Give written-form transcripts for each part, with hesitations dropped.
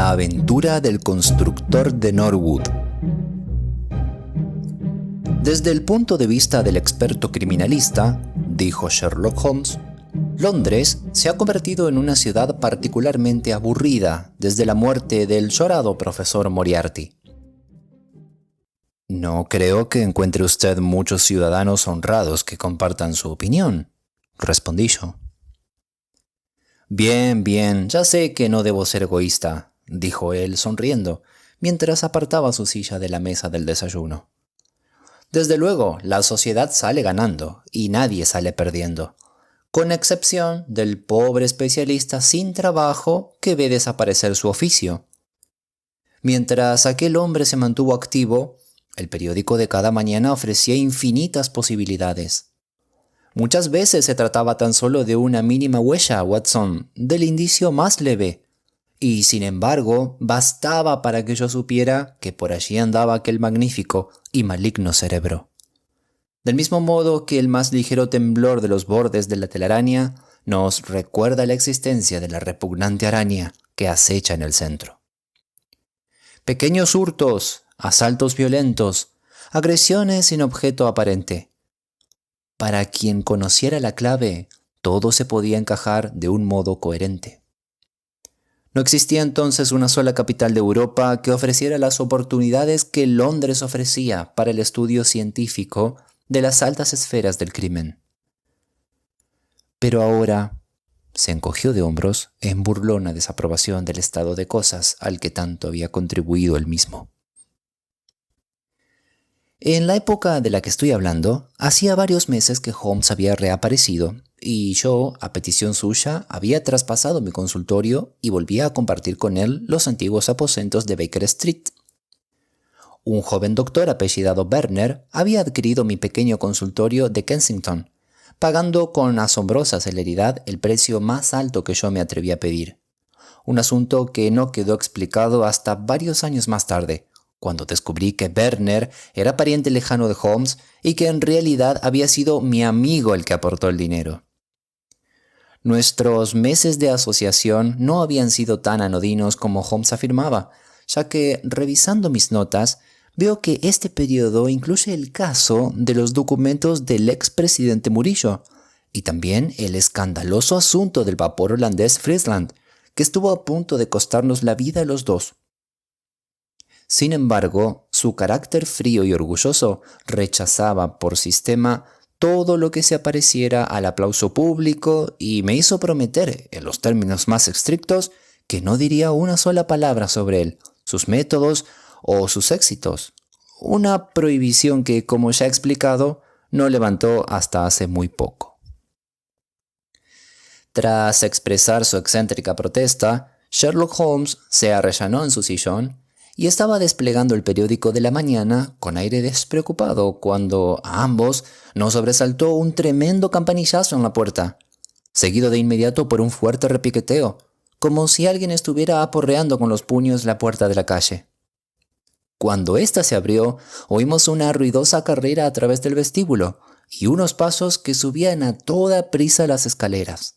La aventura del constructor de Norwood. Desde el punto de vista del experto criminalista, dijo Sherlock Holmes, Londres se ha convertido en una ciudad particularmente aburrida desde la muerte del llorado profesor Moriarty. No creo que encuentre usted muchos ciudadanos honrados que compartan su opinión, respondí yo. Bien, ya sé que no debo ser egoísta, dijo él sonriendo, mientras apartaba su silla de la mesa del desayuno. Desde luego, la sociedad sale ganando y nadie sale perdiendo, con excepción del pobre especialista sin trabajo que ve desaparecer su oficio. Mientras aquel hombre se mantuvo activo, el periódico de cada mañana ofrecía infinitas posibilidades. Muchas veces se trataba tan solo de una mínima huella, Watson, del indicio más leve, y sin embargo bastaba para que yo supiera que por allí andaba aquel magnífico y maligno cerebro. Del mismo modo que el más ligero temblor de los bordes de la telaraña nos recuerda la existencia de la repugnante araña que acecha en el centro. Pequeños hurtos, asaltos violentos, agresiones sin objeto aparente. Para quien conociera la clave, todo se podía encajar de un modo coherente. No existía entonces una sola capital de Europa que ofreciera las oportunidades que Londres ofrecía para el estudio científico de las altas esferas del crimen. Pero ahora se encogió de hombros en burlona desaprobación del estado de cosas al que tanto había contribuido él mismo. En la época de la que estoy hablando, hacía varios meses que Holmes había reaparecido y yo, a petición suya, había traspasado mi consultorio y volvía a compartir con él los antiguos aposentos de Baker Street. Un joven doctor apellidado Werner había adquirido mi pequeño consultorio de Kensington, pagando con asombrosa celeridad el precio más alto que yo me atreví a pedir. Un asunto que no quedó explicado hasta varios años más tarde, cuando descubrí que Werner era pariente lejano de Holmes y que en realidad había sido mi amigo el que aportó el dinero. Nuestros meses de asociación no habían sido tan anodinos como Holmes afirmaba, ya que, revisando mis notas, veo que este periodo incluye el caso de los documentos del expresidente Murillo y también el escandaloso asunto del vapor holandés Friesland, que estuvo a punto de costarnos la vida a los dos. Sin embargo, su carácter frío y orgulloso rechazaba por sistema todo lo que se apareciera al aplauso público y me hizo prometer, en los términos más estrictos, que no diría una sola palabra sobre él, sus métodos o sus éxitos. Una prohibición que, como ya he explicado, no levantó hasta hace muy poco. Tras expresar su excéntrica protesta, Sherlock Holmes se arrellanó en su sillón y estaba desplegando el periódico de la mañana con aire despreocupado cuando a ambos nos sobresaltó un tremendo campanillazo en la puerta, seguido de inmediato por un fuerte repiqueteo, como si alguien estuviera aporreando con los puños la puerta de la calle. Cuando ésta se abrió, oímos una ruidosa carrera a través del vestíbulo y unos pasos que subían a toda prisa las escaleras.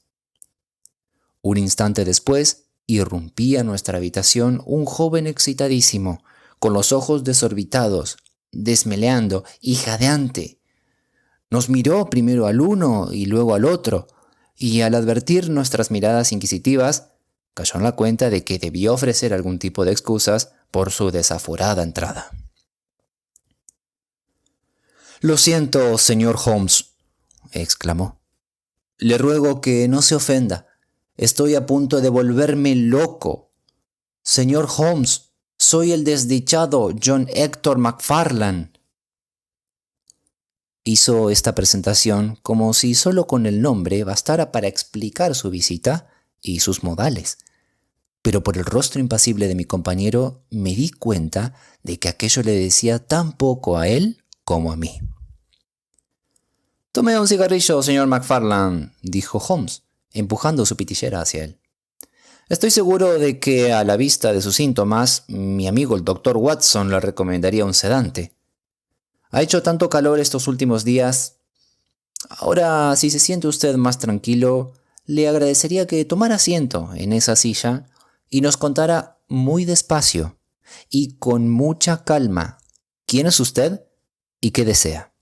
Un instante después, irrumpía en nuestra habitación un joven excitadísimo, con los ojos desorbitados, desmeleando y jadeante. Nos miró primero al uno y luego al otro, y al advertir nuestras miradas inquisitivas, cayó en la cuenta de que debió ofrecer algún tipo de excusas por su desaforada entrada. «Lo siento, señor Holmes», exclamó. «Le ruego que no se ofenda. Estoy a punto de volverme loco. Señor Holmes, soy el desdichado John Hector MacFarlane». Hizo esta presentación como si solo con el nombre bastara para explicar su visita y sus modales. Pero por el rostro impasible de mi compañero me di cuenta de que aquello le decía tan poco a él como a mí. «Tome un cigarrillo, señor MacFarlane», dijo Holmes, empujando su pitillera hacia él. «Estoy seguro de que a la vista de sus síntomas, mi amigo el doctor Watson le recomendaría un sedante. Ha hecho tanto calor estos últimos días. Ahora, si se siente usted más tranquilo, le agradecería que tomara asiento en esa silla y nos contara muy despacio y con mucha calma quién es usted y qué desea.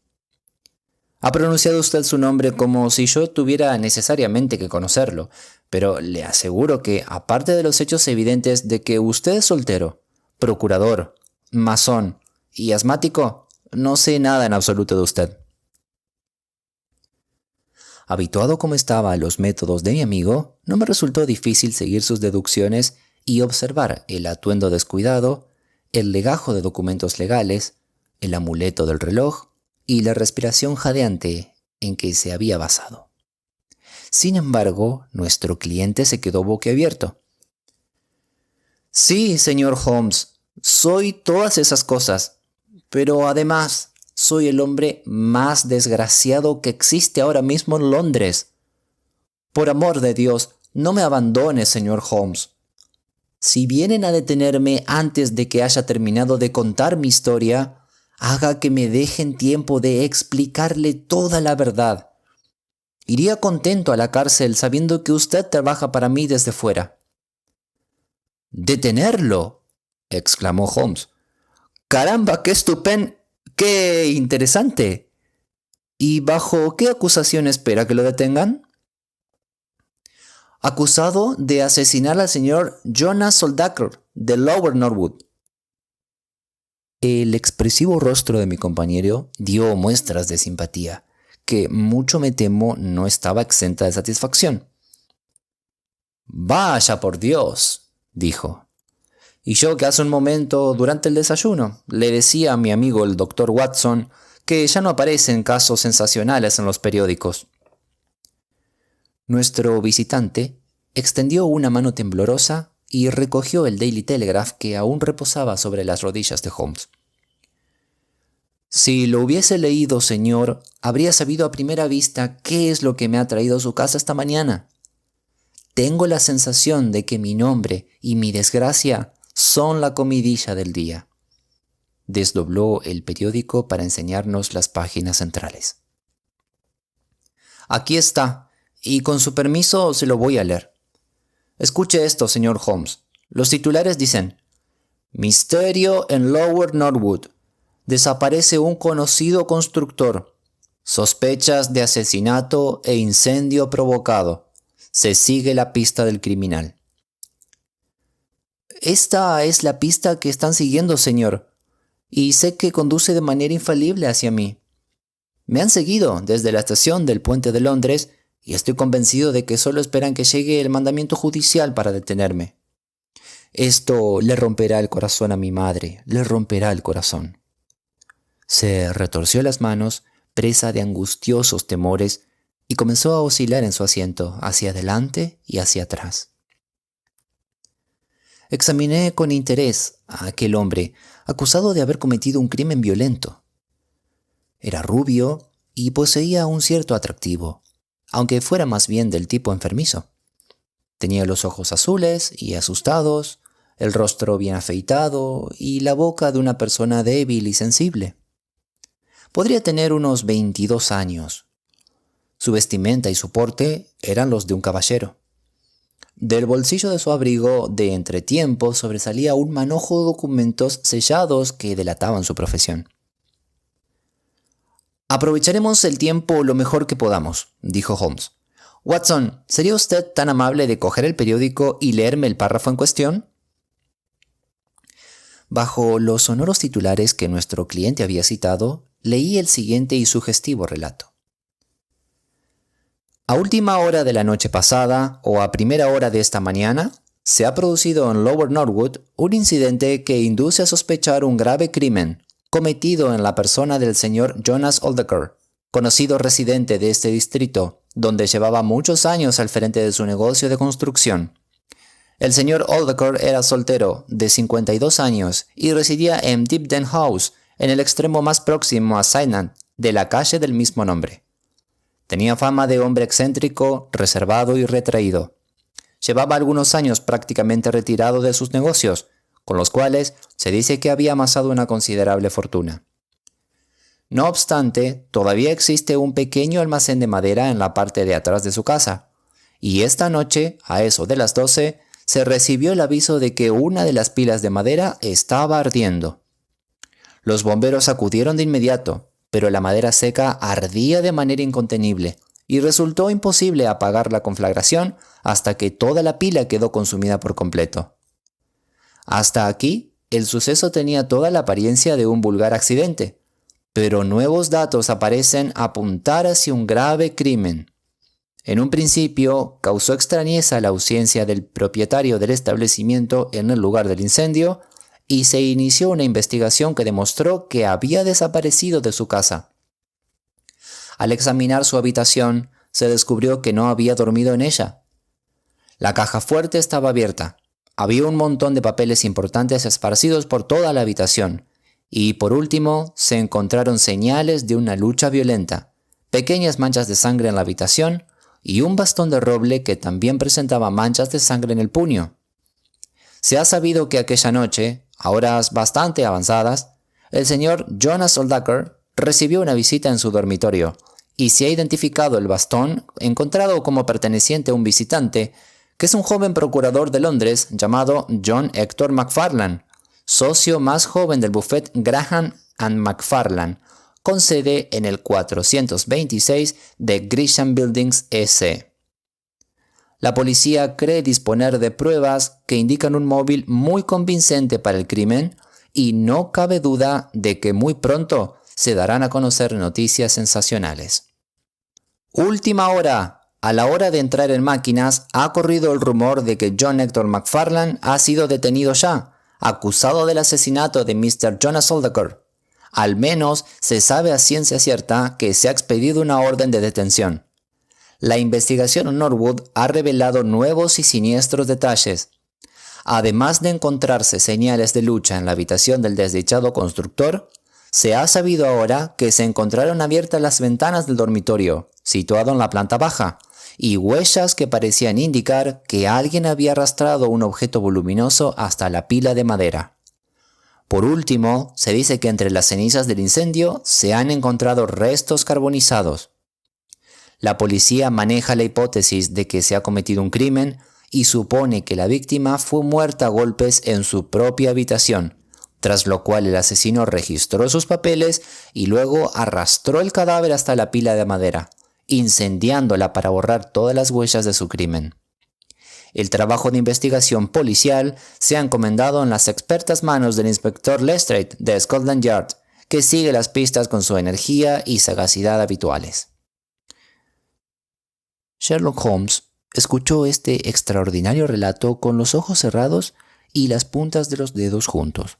Ha pronunciado usted su nombre como si yo tuviera necesariamente que conocerlo, pero le aseguro que, aparte de los hechos evidentes de que usted es soltero, procurador, masón y asmático, no sé nada en absoluto de usted. Habituado como estaba a los métodos de mi amigo, no me resultó difícil seguir sus deducciones y observar el atuendo descuidado, el legajo de documentos legales, el amuleto del reloj y la respiración jadeante en que se había basado. Sin embargo, nuestro cliente se quedó boquiabierto. Sí, señor Holmes, soy todas esas cosas, pero además soy el hombre más desgraciado que existe ahora mismo en Londres. Por amor de Dios, no me abandone, señor Holmes. Si vienen a detenerme antes de que haya terminado de contar mi historia, haga que me dejen tiempo de explicarle toda la verdad. Iría contento a la cárcel sabiendo que usted trabaja para mí desde fuera. —¿Detenerlo? —exclamó Holmes. —¡Caramba, qué estupendo! ¡Qué interesante! ¿Y bajo qué acusación espera que lo detengan? Acusado de asesinar al señor Jonas Soldaker de Lower Norwood. El expresivo rostro de mi compañero dio muestras de simpatía, que mucho me temo no estaba exenta de satisfacción. —Vaya por Dios —dijo—. Y yo que hace un momento, durante el desayuno, le decía a mi amigo el doctor Watson que ya no aparecen casos sensacionales en los periódicos. Nuestro visitante extendió una mano temblorosa y recogió el Daily Telegraph que aún reposaba sobre las rodillas de Holmes. Si lo hubiese leído, señor, habría sabido a primera vista qué es lo que me ha traído a su casa esta mañana. Tengo la sensación de que mi nombre y mi desgracia son la comidilla del día. Desdobló el periódico para enseñarnos las páginas centrales. Aquí está, y con su permiso se lo voy a leer. Escuche esto, señor Holmes. Los titulares dicen: Misterio en Lower Norwood. Desaparece un conocido constructor. Sospechas de asesinato e incendio provocado. Se sigue la pista del criminal. Esta es la pista que están siguiendo, señor, y sé que conduce de manera infalible hacia mí. Me han seguido desde la estación del Puente de Londres y estoy convencido de que solo esperan que llegue el mandamiento judicial para detenerme. Esto le romperá el corazón a mi madre, le romperá el corazón. Se retorció las manos, presa de angustiosos temores, y comenzó a oscilar en su asiento, hacia adelante y hacia atrás. Examiné con interés a aquel hombre acusado de haber cometido un crimen violento. Era rubio y poseía un cierto atractivo, aunque fuera más bien del tipo enfermizo. Tenía los ojos azules y asustados, el rostro bien afeitado y la boca de una persona débil y sensible. Podría tener unos 22 años. Su vestimenta y su porte eran los de un caballero. Del bolsillo de su abrigo, de entretiempo, sobresalía un manojo de documentos sellados que delataban su profesión. «Aprovecharemos el tiempo lo mejor que podamos», dijo Holmes. «Watson, ¿sería usted tan amable de coger el periódico y leerme el párrafo en cuestión?» Bajo los sonoros titulares que nuestro cliente había citado, leí el siguiente y sugestivo relato. A última hora de la noche pasada, o a primera hora de esta mañana, se ha producido en Lower Norwood un incidente que induce a sospechar un grave crimen cometido en la persona del señor Jonas Soldaker, conocido residente de este distrito, donde llevaba muchos años al frente de su negocio de construcción. El señor Soldaker era soltero, de 52 años, y residía en Dibden House, en el extremo más próximo a Sydenham, de la calle del mismo nombre. Tenía fama de hombre excéntrico, reservado y retraído. Llevaba algunos años prácticamente retirado de sus negocios, con los cuales se dice que había amasado una considerable fortuna. No obstante, todavía existe un pequeño almacén de madera en la parte de atrás de su casa, y esta noche, a eso de las 12, se recibió el aviso de que una de las pilas de madera estaba ardiendo. Los bomberos acudieron de inmediato, pero la madera seca ardía de manera incontenible y resultó imposible apagar la conflagración hasta que toda la pila quedó consumida por completo. Hasta aquí, el suceso tenía toda la apariencia de un vulgar accidente, pero nuevos datos aparecen apuntar hacia un grave crimen. En un principio, causó extrañeza la ausencia del propietario del establecimiento en el lugar del incendio y se inició una investigación que demostró que había desaparecido de su casa. Al examinar su habitación, se descubrió que no había dormido en ella. La caja fuerte estaba abierta. Había un montón de papeles importantes esparcidos por toda la habitación. Y por último, se encontraron señales de una lucha violenta, pequeñas manchas de sangre en la habitación y un bastón de roble que también presentaba manchas de sangre en el puño. Se ha sabido que aquella noche, a horas bastante avanzadas, el señor Jonas Soldaker recibió una visita en su dormitorio y se ha identificado el bastón encontrado como perteneciente a un visitante, que es un joven procurador de Londres llamado John Hector McFarlane, socio más joven del bufete Graham and McFarlane, con sede en el 426 de Grisham Buildings S. La policía cree disponer de pruebas que indican un móvil muy convincente para el crimen y no cabe duda de que muy pronto se darán a conocer noticias sensacionales. Última hora. A la hora de entrar en máquinas, ha corrido el rumor de que John Hector McFarlane ha sido detenido ya, acusado del asesinato de Mr. Jonas Soldaker. Al menos se sabe a ciencia cierta que se ha expedido una orden de detención. La investigación en Norwood ha revelado nuevos y siniestros detalles. Además de encontrarse señales de lucha en la habitación del desdichado constructor, se ha sabido ahora que se encontraron abiertas las ventanas del dormitorio, situado en la planta baja, y huellas que parecían indicar que alguien había arrastrado un objeto voluminoso hasta la pila de madera. Por último, se dice que entre las cenizas del incendio se han encontrado restos carbonizados. La policía maneja la hipótesis de que se ha cometido un crimen y supone que la víctima fue muerta a golpes en su propia habitación, tras lo cual el asesino registró sus papeles y luego arrastró el cadáver hasta la pila de madera, incendiándola para borrar todas las huellas de su crimen. El trabajo de investigación policial se ha encomendado en las expertas manos del inspector Lestrade de Scotland Yard, que sigue las pistas con su energía y sagacidad habituales. Sherlock Holmes escuchó este extraordinario relato con los ojos cerrados y las puntas de los dedos juntos.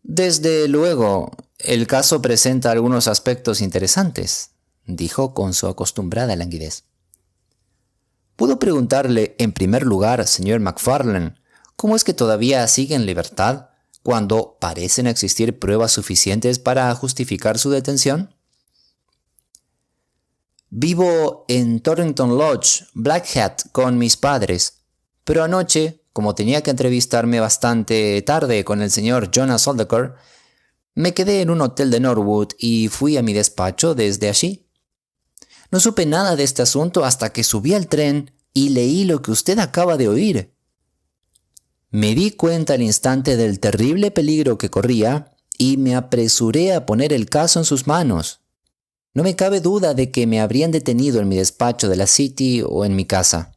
Desde luego, el caso presenta algunos aspectos interesantes, dijo con su acostumbrada languidez. ¿Puedo preguntarle, en primer lugar, señor McFarlane, cómo es que todavía sigue en libertad cuando parecen existir pruebas suficientes para justificar su detención? Vivo en Torrington Lodge, Blackheath, con mis padres, pero anoche, como tenía que entrevistarme bastante tarde con el señor Jonas Soldaker, me quedé en un hotel de Norwood y fui a mi despacho desde allí. No supe nada de este asunto hasta que subí al tren y leí lo que usted acaba de oír. Me di cuenta al instante del terrible peligro que corría y me apresuré a poner el caso en sus manos. No me cabe duda de que me habrían detenido en mi despacho de la City o en mi casa.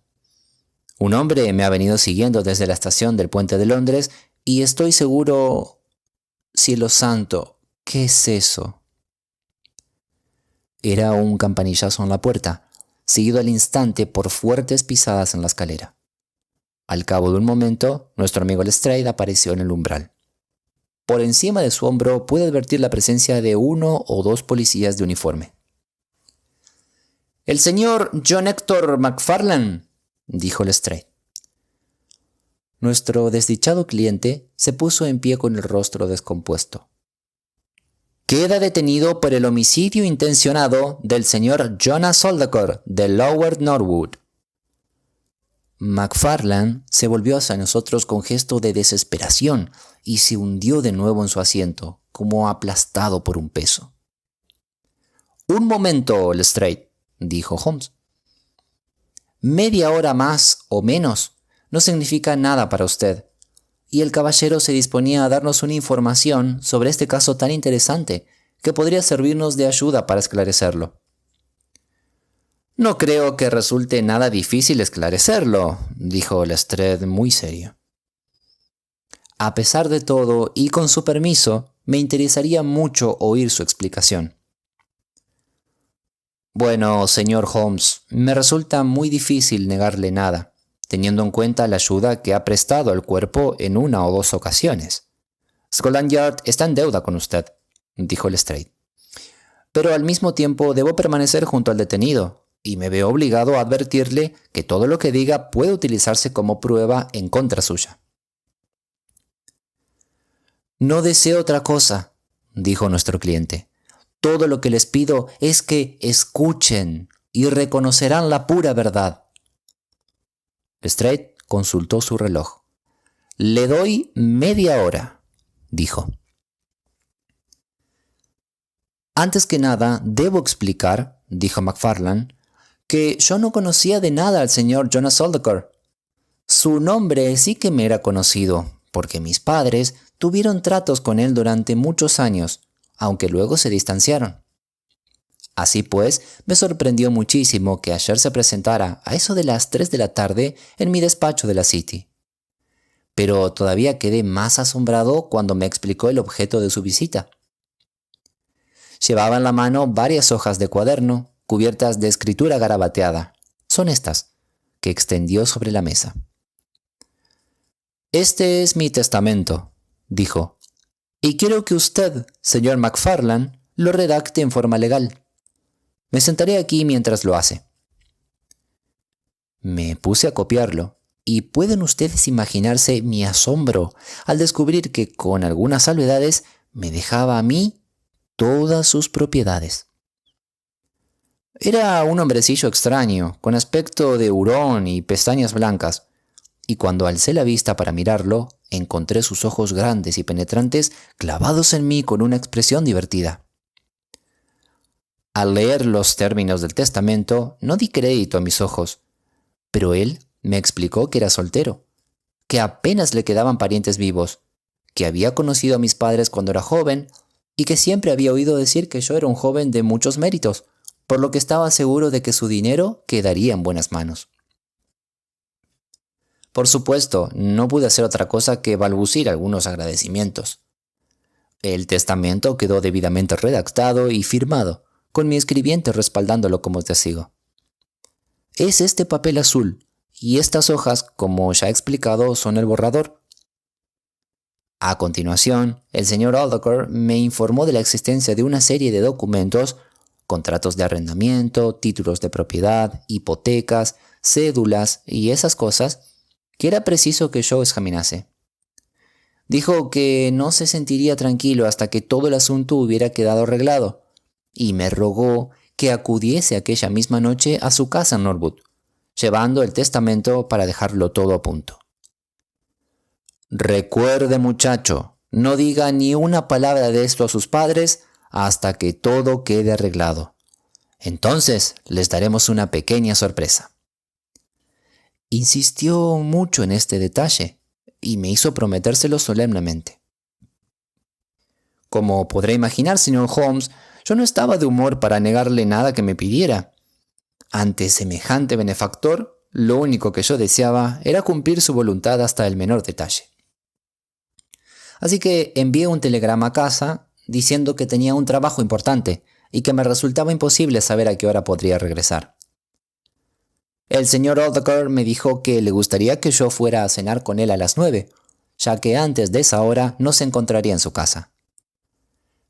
Un hombre me ha venido siguiendo desde la estación del puente de Londres y estoy seguro... Cielo santo, ¿qué es eso? Era un campanillazo en la puerta, seguido al instante por fuertes pisadas en la escalera. Al cabo de un momento, nuestro amigo Lestrade apareció en el umbral. Por encima de su hombro pude advertir la presencia de 1 o 2 policías de uniforme. «El señor John Hector McFarlane», dijo Lestrade. Nuestro desdichado cliente se puso en pie con el rostro descompuesto. «Queda detenido por el homicidio intencionado del señor Jonas Soldaker de Lower Norwood». McFarlane se volvió hacia nosotros con gesto de desesperación y se hundió de nuevo en su asiento, como aplastado por un peso. «Un momento, Lestrade», dijo Holmes. Media hora más o menos no significa nada para usted. Y el caballero se disponía a darnos una información sobre este caso tan interesante que podría servirnos de ayuda para esclarecerlo. No creo que resulte nada difícil esclarecerlo, dijo Lestrade muy serio. A pesar de todo, y con su permiso, me interesaría mucho oír su explicación. Bueno, señor Holmes, me resulta muy difícil negarle nada, teniendo en cuenta la ayuda que ha prestado al cuerpo en una o dos ocasiones. Scotland Yard está en deuda con usted, dijo Lestrade. Pero al mismo tiempo debo permanecer junto al detenido, y me veo obligado a advertirle que todo lo que diga puede utilizarse como prueba en contra suya. No deseo otra cosa, dijo nuestro cliente. Todo lo que les pido es que escuchen y reconocerán la pura verdad. Lestrade consultó su reloj. Le doy media hora, dijo. Antes que nada, debo explicar, dijo MacFarlane, que yo no conocía de nada al señor Jonas Aldacre. Su nombre sí que me era conocido, porque mis padres tuvieron tratos con él durante muchos años, aunque luego se distanciaron. Así pues, me sorprendió muchísimo que ayer se presentara a eso de las 3 de la tarde en mi despacho de la City. Pero todavía quedé más asombrado cuando me explicó el objeto de su visita. Llevaba en la mano varias hojas de cuaderno cubiertas de escritura garabateada. Son estas, que extendió sobre la mesa. Este es mi testamento, dijo, y quiero que usted, señor MacFarlane, lo redacte en forma legal. Me sentaré aquí mientras lo hace. Me puse a copiarlo, y pueden ustedes imaginarse mi asombro al descubrir que, con algunas salvedades, me dejaba a mí todas sus propiedades. Era un hombrecillo extraño, con aspecto de hurón y pestañas blancas, y cuando alcé la vista para mirarlo, encontré sus ojos grandes y penetrantes clavados en mí con una expresión divertida. Al leer los términos del testamento, no di crédito a mis ojos, pero él me explicó que era soltero, que apenas le quedaban parientes vivos, que había conocido a mis padres cuando era joven y que siempre había oído decir que yo era un joven de muchos méritos, por lo que estaba seguro de que su dinero quedaría en buenas manos. Por supuesto, no pude hacer otra cosa que balbucir algunos agradecimientos. El testamento quedó debidamente redactado y firmado, con mi escribiente respaldándolo como testigo. Es este papel azul, y estas hojas, como ya he explicado, son el borrador. A continuación, el señor Aldacre me informó de la existencia de una serie de documentos, contratos de arrendamiento, títulos de propiedad, hipotecas, cédulas y esas cosas, que era preciso que yo examinase. Dijo que no se sentiría tranquilo hasta que todo el asunto hubiera quedado arreglado, y me rogó que acudiese aquella misma noche a su casa en Norwood, llevando el testamento para dejarlo todo a punto. Recuerde, muchacho, no diga ni una palabra de esto a sus padres hasta que todo quede arreglado. Entonces les daremos una pequeña sorpresa. Insistió mucho en este detalle y me hizo prometérselo solemnemente. Como podrá imaginar, señor Holmes, yo no estaba de humor para negarle nada que me pidiera. Ante semejante benefactor, lo único que yo deseaba era cumplir su voluntad hasta el menor detalle. Así que envié un telegrama a casa diciendo que tenía un trabajo importante y que me resultaba imposible saber a qué hora podría regresar. El señor Aldacre me dijo que le gustaría que yo fuera a cenar con él a las 9, ya que antes de esa hora no se encontraría en su casa.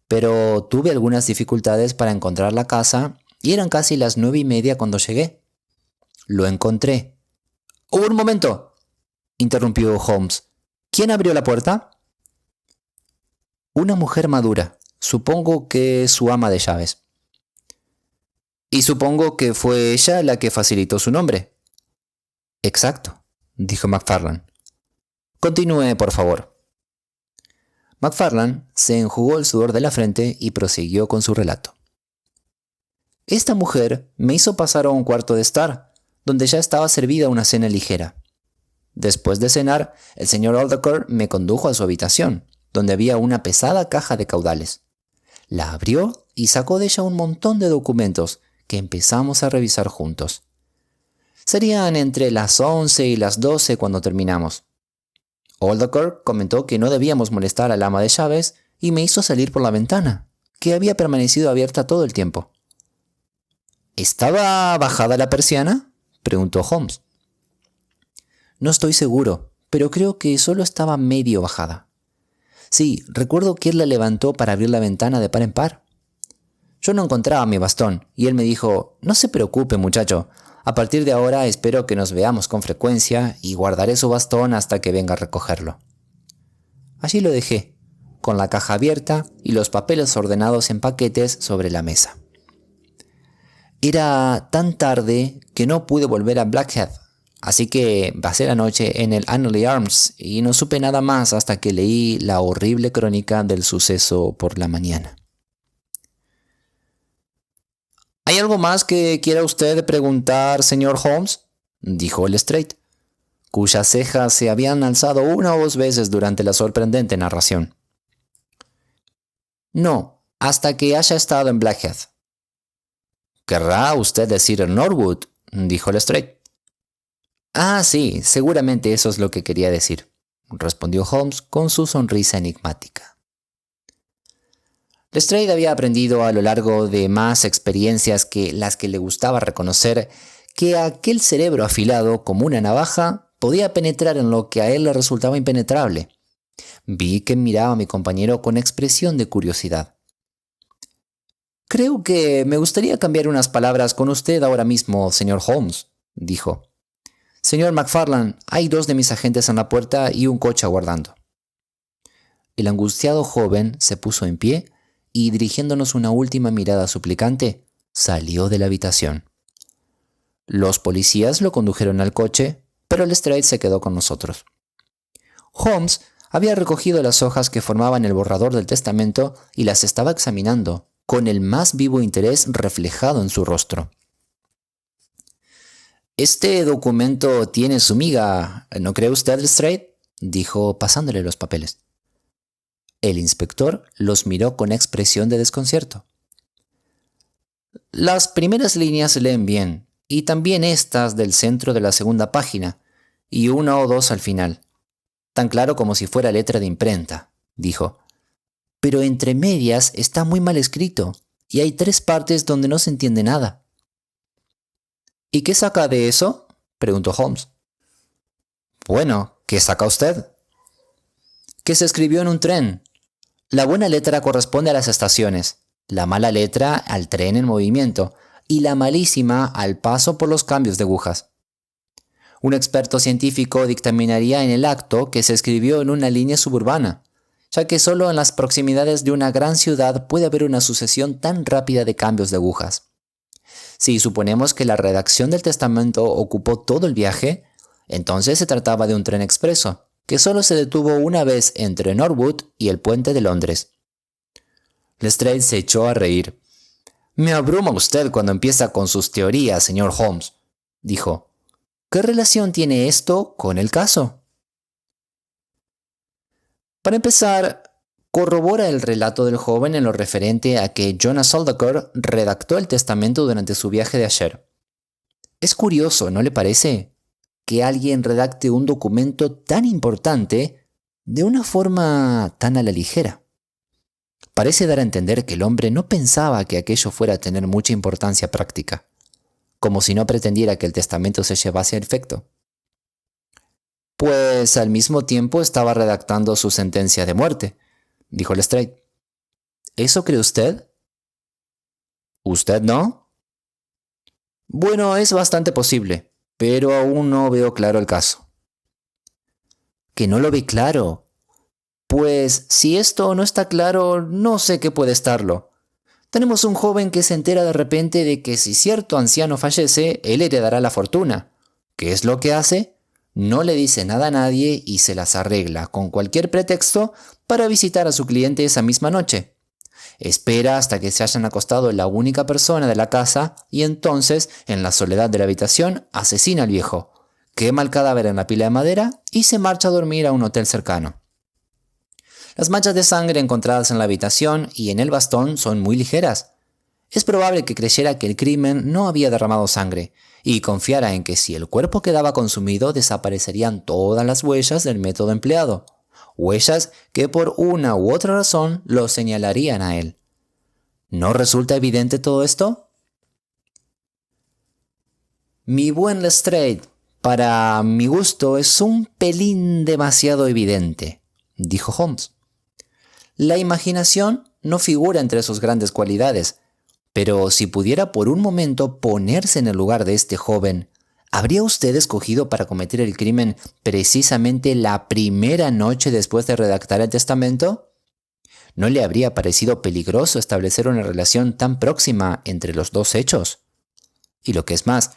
Pero tuve algunas dificultades para encontrar la casa y eran casi las 9:30 cuando llegué. Lo encontré. ¡Un momento!, interrumpió Holmes. ¿Quién abrió la puerta? Una mujer madura, supongo que su ama de llaves. Y supongo que fue ella la que facilitó su nombre. Exacto, dijo MacFarlane. Continúe, por favor. MacFarlane se enjugó el sudor de la frente y prosiguió con su relato. Esta mujer me hizo pasar a un cuarto de estar, donde ya estaba servida una cena ligera. Después de cenar, el señor Aldacor me condujo a su habitación, donde había una pesada caja de caudales. La abrió y sacó de ella un montón de documentos que empezamos a revisar juntos. Serían entre las 11 y las 12 cuando terminamos. Aldacor comentó que no debíamos molestar al ama de llaves y me hizo salir por la ventana, que había permanecido abierta todo el tiempo. ¿Estaba bajada la persiana?, preguntó Holmes. No estoy seguro, pero creo que solo estaba medio bajada. Sí, recuerdo que él la levantó para abrir la ventana de par en par. Yo no encontraba mi bastón y él me dijo: «No se preocupe, muchacho. A partir de ahora espero que nos veamos con frecuencia y guardaré su bastón hasta que venga a recogerlo». Allí lo dejé, con la caja abierta y los papeles ordenados en paquetes sobre la mesa. Era tan tarde que no pude volver a Blackheath, así que pasé la noche en el Annoley Arms y no supe nada más hasta que leí la horrible crónica del suceso por la mañana. ¿Hay algo más que quiera usted preguntar, señor Holmes?, dijo Lestrade, cuyas cejas se habían alzado una o dos veces durante la sorprendente narración. No, hasta que haya estado en Blackheath. ¿Querrá usted decir Norwood?, dijo Lestrade. Ah, sí, seguramente eso es lo que quería decir, respondió Holmes con su sonrisa enigmática. Lestrade había aprendido a lo largo de más experiencias que las que le gustaba reconocer que aquel cerebro afilado como una navaja podía penetrar en lo que a él le resultaba impenetrable. Vi que miraba a mi compañero con expresión de curiosidad. «Creo que me gustaría cambiar unas palabras con usted ahora mismo, señor Holmes», dijo. «Señor MacFarlane, hay 2 de mis agentes en la puerta y un coche aguardando». El angustiado joven se puso en pie y, dirigiéndonos una última mirada suplicante, salió de la habitación. Los policías lo condujeron al coche, pero Lestrade se quedó con nosotros. Holmes había recogido las hojas que formaban el borrador del testamento y las estaba examinando, con el más vivo interés reflejado en su rostro. «Este documento tiene su miga, ¿no cree usted, Lestrade?», dijo pasándole los papeles. El inspector los miró con expresión de desconcierto. «Las primeras líneas se leen bien, y también estas del centro de la segunda página, y 1 o 2 al final. Tan claro como si fuera letra de imprenta», dijo. «Pero entre medias está muy mal escrito, y hay 3 partes donde no se entiende nada». «¿Y qué saca de eso?», preguntó Holmes. «Bueno, ¿qué saca usted?». «Que se escribió en un tren. La buena letra corresponde a las estaciones, la mala letra al tren en movimiento, y la malísima al paso por los cambios de agujas. Un experto científico dictaminaría en el acto que se escribió en una línea suburbana, ya que solo en las proximidades de una gran ciudad puede haber una sucesión tan rápida de cambios de agujas. Si suponemos que la redacción del testamento ocupó todo el viaje, entonces se trataba de un tren expreso, que solo se detuvo una vez entre Norwood y el puente de Londres. Lestrade se echó a reír. «Me abruma usted cuando empieza con sus teorías, señor Holmes», dijo. «¿Qué relación tiene esto con el caso?». Para empezar, corrobora el relato del joven en lo referente a que Jonas Aldacor redactó el testamento durante su viaje de ayer. Es curioso, ¿no le parece?, que alguien redacte un documento tan importante de una forma tan a la ligera. Parece dar a entender que el hombre no pensaba que aquello fuera a tener mucha importancia práctica, como si no pretendiera que el testamento se llevase a efecto. Pues al mismo tiempo estaba redactando su sentencia de muerte, dijo Lestrade. ¿Eso cree usted? ¿Usted no? Bueno, es bastante posible, pero aún no veo claro el caso. ¿Que no lo ve claro? Pues si esto no está claro, no sé qué puede estarlo. Tenemos un joven que se entera de repente de que si cierto anciano fallece, él heredará la fortuna. ¿Qué es lo que hace? No le dice nada a nadie y se las arregla con cualquier pretexto para visitar a su cliente esa misma noche. Espera hasta que se hayan acostado la única persona de la casa y entonces, en la soledad de la habitación, asesina al viejo, quema el cadáver en la pila de madera y se marcha a dormir a un hotel cercano. Las manchas de sangre encontradas en la habitación y en el bastón son muy ligeras. Es probable que creyera que el crimen no había derramado sangre y confiara en que si el cuerpo quedaba consumido desaparecerían todas las huellas del método empleado, huellas que por una u otra razón lo señalarían a él. ¿No resulta evidente todo esto? Mi buen Lestrade, para mi gusto es un pelín demasiado evidente, dijo Holmes. La imaginación no figura entre sus grandes cualidades, pero si pudiera por un momento ponerse en el lugar de este joven, ¿habría usted escogido para cometer el crimen precisamente la primera noche después de redactar el testamento? ¿No le habría parecido peligroso establecer una relación tan próxima entre los dos hechos? Y lo que es más,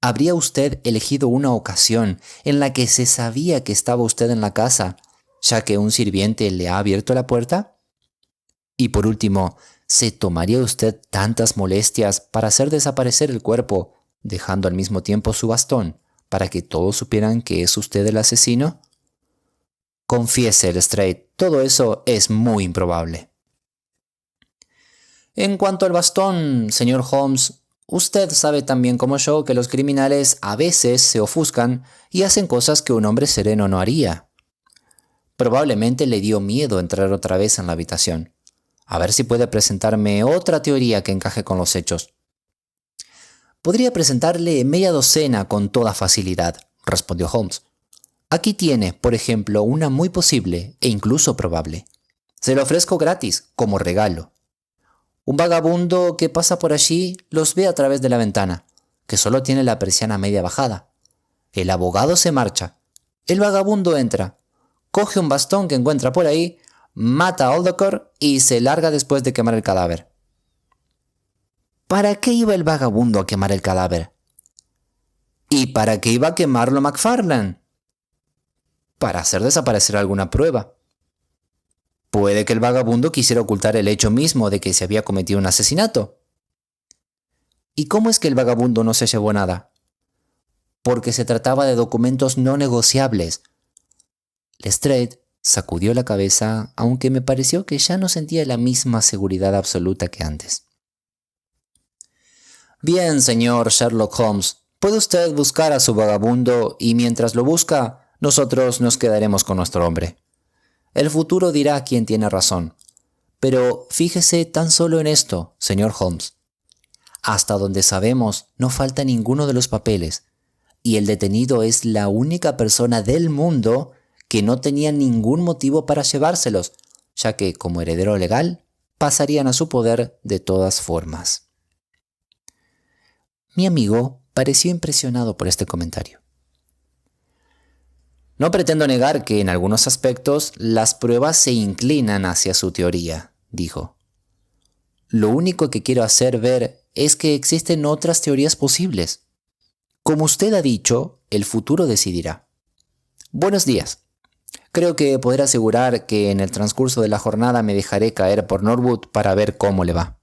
¿habría usted elegido una ocasión en la que se sabía que estaba usted en la casa, ya que un sirviente le ha abierto la puerta? Y por último, ¿se tomaría usted tantas molestias para hacer desaparecer el cuerpo, dejando al mismo tiempo su bastón, para que todos supieran que es usted el asesino? Confiese, Lestrade, todo eso es muy improbable. En cuanto al bastón, señor Holmes, usted sabe tan bien como yo que los criminales a veces se ofuscan y hacen cosas que un hombre sereno no haría. Probablemente le dio miedo entrar otra vez en la habitación. A ver si puede presentarme otra teoría que encaje con los hechos. Podría presentarle media docena con toda facilidad, respondió Holmes. Aquí tiene, por ejemplo, una muy posible e incluso probable. Se lo ofrezco gratis, como regalo. Un vagabundo que pasa por allí los ve a través de la ventana, que solo tiene la persiana media bajada. El abogado se marcha. El vagabundo entra, coge un bastón que encuentra por ahí, mata a Aldocott y se larga después de quemar el cadáver. ¿Para qué iba el vagabundo a quemar el cadáver? ¿Y para qué iba a quemarlo MacFarlane? Para hacer desaparecer alguna prueba. Puede que el vagabundo quisiera ocultar el hecho mismo de que se había cometido un asesinato. ¿Y cómo es que el vagabundo no se llevó nada? Porque se trataba de documentos no negociables. Lestrade sacudió la cabeza, aunque me pareció que ya no sentía la misma seguridad absoluta que antes. Bien, señor Sherlock Holmes, puede usted buscar a su vagabundo y mientras lo busca, nosotros nos quedaremos con nuestro hombre. El futuro dirá quién tiene razón. Pero fíjese tan solo en esto, señor Holmes. Hasta donde sabemos, no falta ninguno de los papeles, y el detenido es la única persona del mundo que no tenía ningún motivo para llevárselos, ya que, como heredero legal, pasarían a su poder de todas formas. Mi amigo pareció impresionado por este comentario. No pretendo negar que en algunos aspectos las pruebas se inclinan hacia su teoría, dijo. Lo único que quiero hacer ver es que existen otras teorías posibles. Como usted ha dicho, el futuro decidirá. Buenos días. Creo que podré asegurar que en el transcurso de la jornada me dejaré caer por Norwood para ver cómo le va.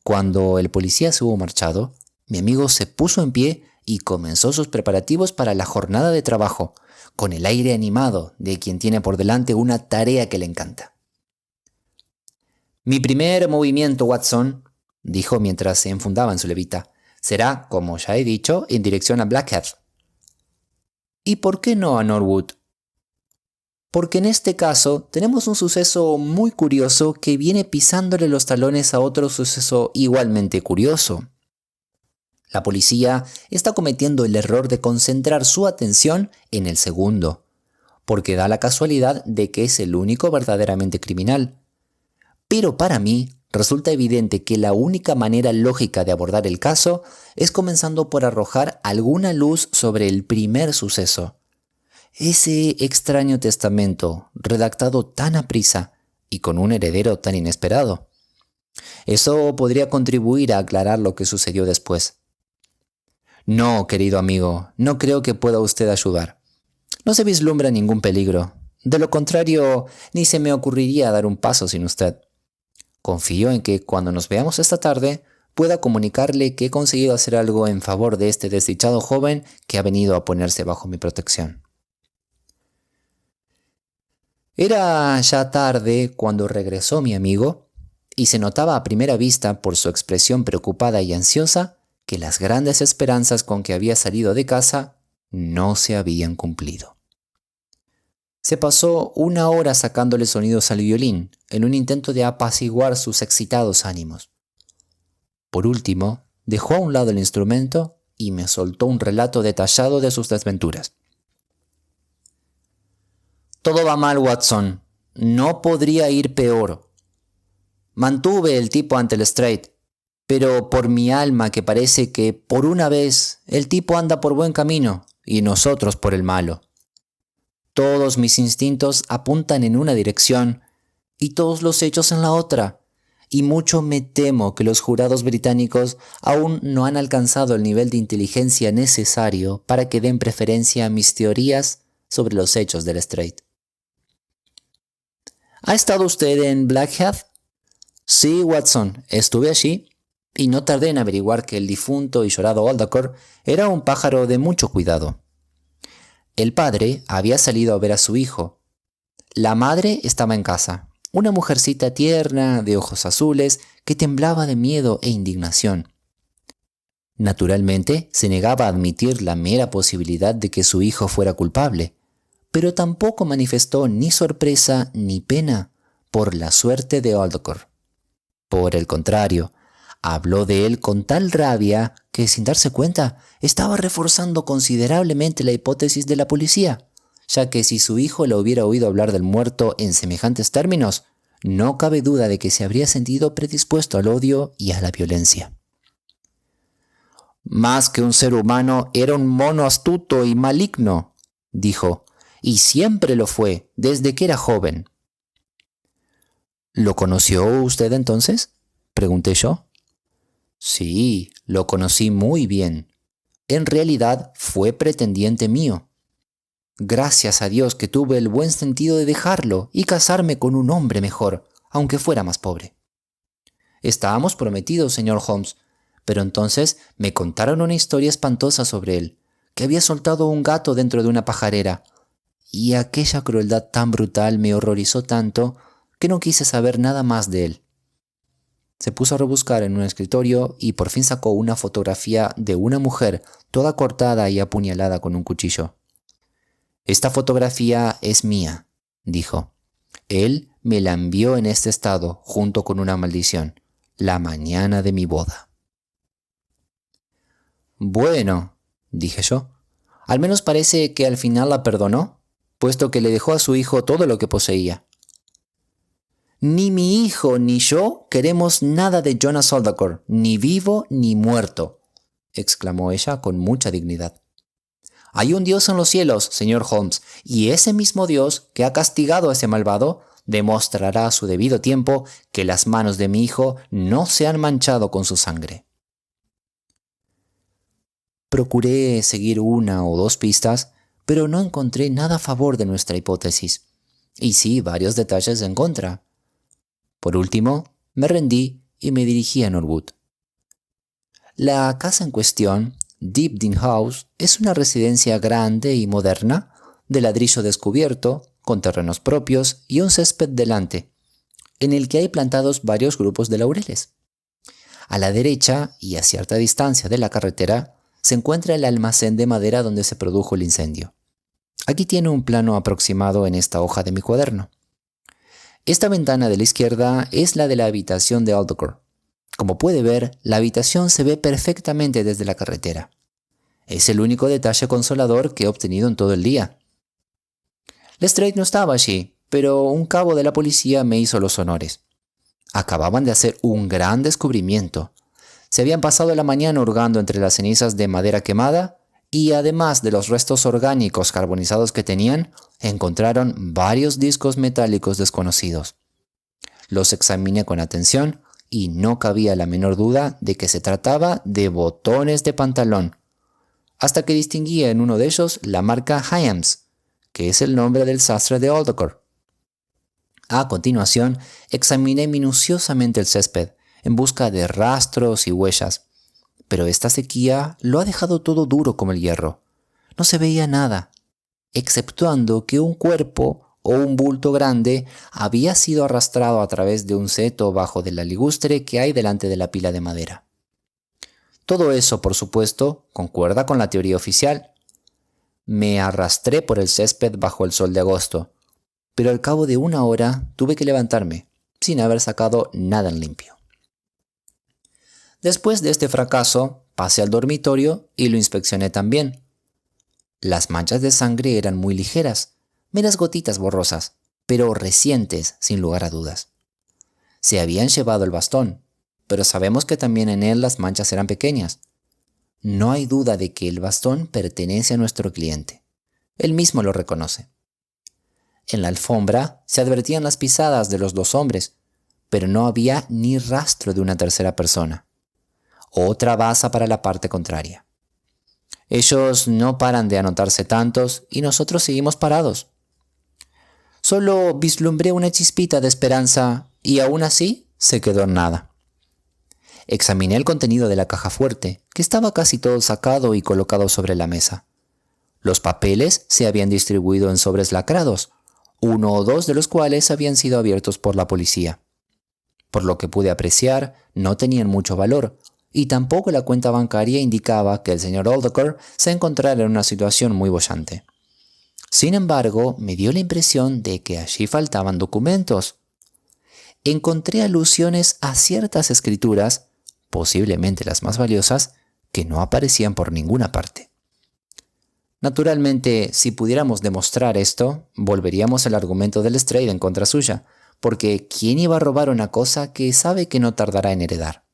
Cuando el policía se hubo marchado, mi amigo se puso en pie y comenzó sus preparativos para la jornada de trabajo, con el aire animado de quien tiene por delante una tarea que le encanta. Mi primer movimiento, Watson, dijo mientras se enfundaba en su levita, será, como ya he dicho, en dirección a Blackheath. ¿Y por qué no a Norwood? Porque en este caso tenemos un suceso muy curioso que viene pisándole los talones a otro suceso igualmente curioso. La policía está cometiendo el error de concentrar su atención en el segundo, porque da la casualidad de que es el único verdaderamente criminal. Pero para mí resulta evidente que la única manera lógica de abordar el caso es comenzando por arrojar alguna luz sobre el primer suceso. Ese extraño testamento, redactado tan aprisa y con un heredero tan inesperado. Eso podría contribuir a aclarar lo que sucedió después. No, querido amigo, no creo que pueda usted ayudar. No se vislumbra ningún peligro. De lo contrario, ni se me ocurriría dar un paso sin usted. Confío en que cuando nos veamos esta tarde pueda comunicarle que he conseguido hacer algo en favor de este desdichado joven que ha venido a ponerse bajo mi protección. Era ya tarde cuando regresó mi amigo, y se notaba a primera vista por su expresión preocupada y ansiosa que las grandes esperanzas con que había salido de casa no se habían cumplido. Se pasó una hora sacándole sonidos al violín, en un intento de apaciguar sus excitados ánimos. Por último, dejó a un lado el instrumento y me soltó un relato detallado de sus desventuras. Todo va mal, Watson. No podría ir peor. Mantuve el tipo ante el Strait, pero por mi alma que parece que por una vez el tipo anda por buen camino y nosotros por el malo. Todos mis instintos apuntan en una dirección y todos los hechos en la otra, y mucho me temo que los jurados británicos aún no han alcanzado el nivel de inteligencia necesario para que den preferencia a mis teorías sobre los hechos del Strait. ¿Ha estado usted en Blackheath? Sí, Watson, estuve allí y no tardé en averiguar que el difunto y llorado Aldacor era un pájaro de mucho cuidado. El padre había salido a ver a su hijo. La madre estaba en casa, una mujercita tierna, de ojos azules, que temblaba de miedo e indignación. Naturalmente, se negaba a admitir la mera posibilidad de que su hijo fuera culpable, pero tampoco manifestó ni sorpresa ni pena por la suerte de Aldacor. Por el contrario, habló de él con tal rabia que, sin darse cuenta, estaba reforzando considerablemente la hipótesis de la policía, ya que si su hijo le hubiera oído hablar del muerto en semejantes términos, no cabe duda de que se habría sentido predispuesto al odio y a la violencia. Más que un ser humano, era un mono astuto y maligno, dijo, y siempre lo fue, desde que era joven. ¿Lo conoció usted entonces?, pregunté yo. Sí, lo conocí muy bien. En realidad fue pretendiente mío. Gracias a Dios que tuve el buen sentido de dejarlo y casarme con un hombre mejor, aunque fuera más pobre. Estábamos prometidos, señor Holmes, pero entonces me contaron una historia espantosa sobre él, que había soltado un gato dentro de una pajarera, y aquella crueldad tan brutal me horrorizó tanto que no quise saber nada más de él. Se puso a rebuscar en un escritorio y por fin sacó una fotografía de una mujer toda cortada y apuñalada con un cuchillo. «Esta fotografía es mía», dijo. «Él me la envió en este estado, junto con una maldición, la mañana de mi boda». «Bueno», dije yo, «al menos parece que al final la perdonó, puesto que le dejó a su hijo todo lo que poseía». «Ni mi hijo ni yo queremos nada de Jonas Aldacor, ni vivo ni muerto», exclamó ella con mucha dignidad. «Hay un Dios en los cielos, señor Holmes, y ese mismo Dios que ha castigado a ese malvado demostrará a su debido tiempo que las manos de mi hijo no se han manchado con su sangre». Procuré seguir una o dos pistas, pero no encontré nada a favor de nuestra hipótesis, y sí varios detalles en contra. Por último, me rendí y me dirigí a Norwood. La casa en cuestión, Deepdene House, es una residencia grande y moderna, de ladrillo descubierto, con terrenos propios y un césped delante, en el que hay plantados varios grupos de laureles. A la derecha y a cierta distancia de la carretera se encuentra el almacén de madera donde se produjo el incendio. Aquí tiene un plano aproximado en esta hoja de mi cuaderno. Esta ventana de la izquierda es la de la habitación de Aldacor. Como puede ver, la habitación se ve perfectamente desde la carretera. Es el único detalle consolador que he obtenido en todo el día. Lestrade no estaba allí, pero un cabo de la policía me hizo los honores. Acababan de hacer un gran descubrimiento. Se habían pasado la mañana hurgando entre las cenizas de madera quemada y, además de los restos orgánicos carbonizados que tenían, encontraron varios discos metálicos desconocidos. Los examiné con atención y no cabía la menor duda de que se trataba de botones de pantalón, hasta que distinguía en uno de ellos la marca Hyams, que es el nombre del sastre de Aldacor. A continuación, examiné minuciosamente el césped en busca de rastros y huellas, pero esta sequía lo ha dejado todo duro como el hierro. No se veía nada, exceptuando que un cuerpo o un bulto grande había sido arrastrado a través de un seto bajo de la ligustre que hay delante de la pila de madera. Todo eso, por supuesto, concuerda con la teoría oficial. Me arrastré por el césped bajo el sol de agosto, pero al cabo de una hora tuve que levantarme, sin haber sacado nada en limpio. Después de este fracaso, pasé al dormitorio y lo inspeccioné también. Las manchas de sangre eran muy ligeras, meras gotitas borrosas, pero recientes, sin lugar a dudas. Se habían llevado el bastón, pero sabemos que también en él las manchas eran pequeñas. No hay duda de que el bastón pertenece a nuestro cliente. Él mismo lo reconoce. En la alfombra se advertían las pisadas de los dos hombres, pero no había ni rastro de una tercera persona. Otra baza para la parte contraria. Ellos no paran de anotarse tantos y nosotros seguimos parados. Solo vislumbré una chispita de esperanza y aún así se quedó en nada. Examiné el contenido de la caja fuerte, que estaba casi todo sacado y colocado sobre la mesa. Los papeles se habían distribuido en sobres lacrados, uno o dos de los cuales habían sido abiertos por la policía. Por lo que pude apreciar, no tenían mucho valor, y tampoco la cuenta bancaria indicaba que el señor Oldecker se encontrara en una situación muy boyante. Sin embargo, me dio la impresión de que allí faltaban documentos. Encontré alusiones a ciertas escrituras, posiblemente las más valiosas, que no aparecían por ninguna parte. Naturalmente, si pudiéramos demostrar esto, volveríamos al argumento del Lestrade en contra suya, porque ¿quién iba a robar una cosa que sabe que no tardará en heredar?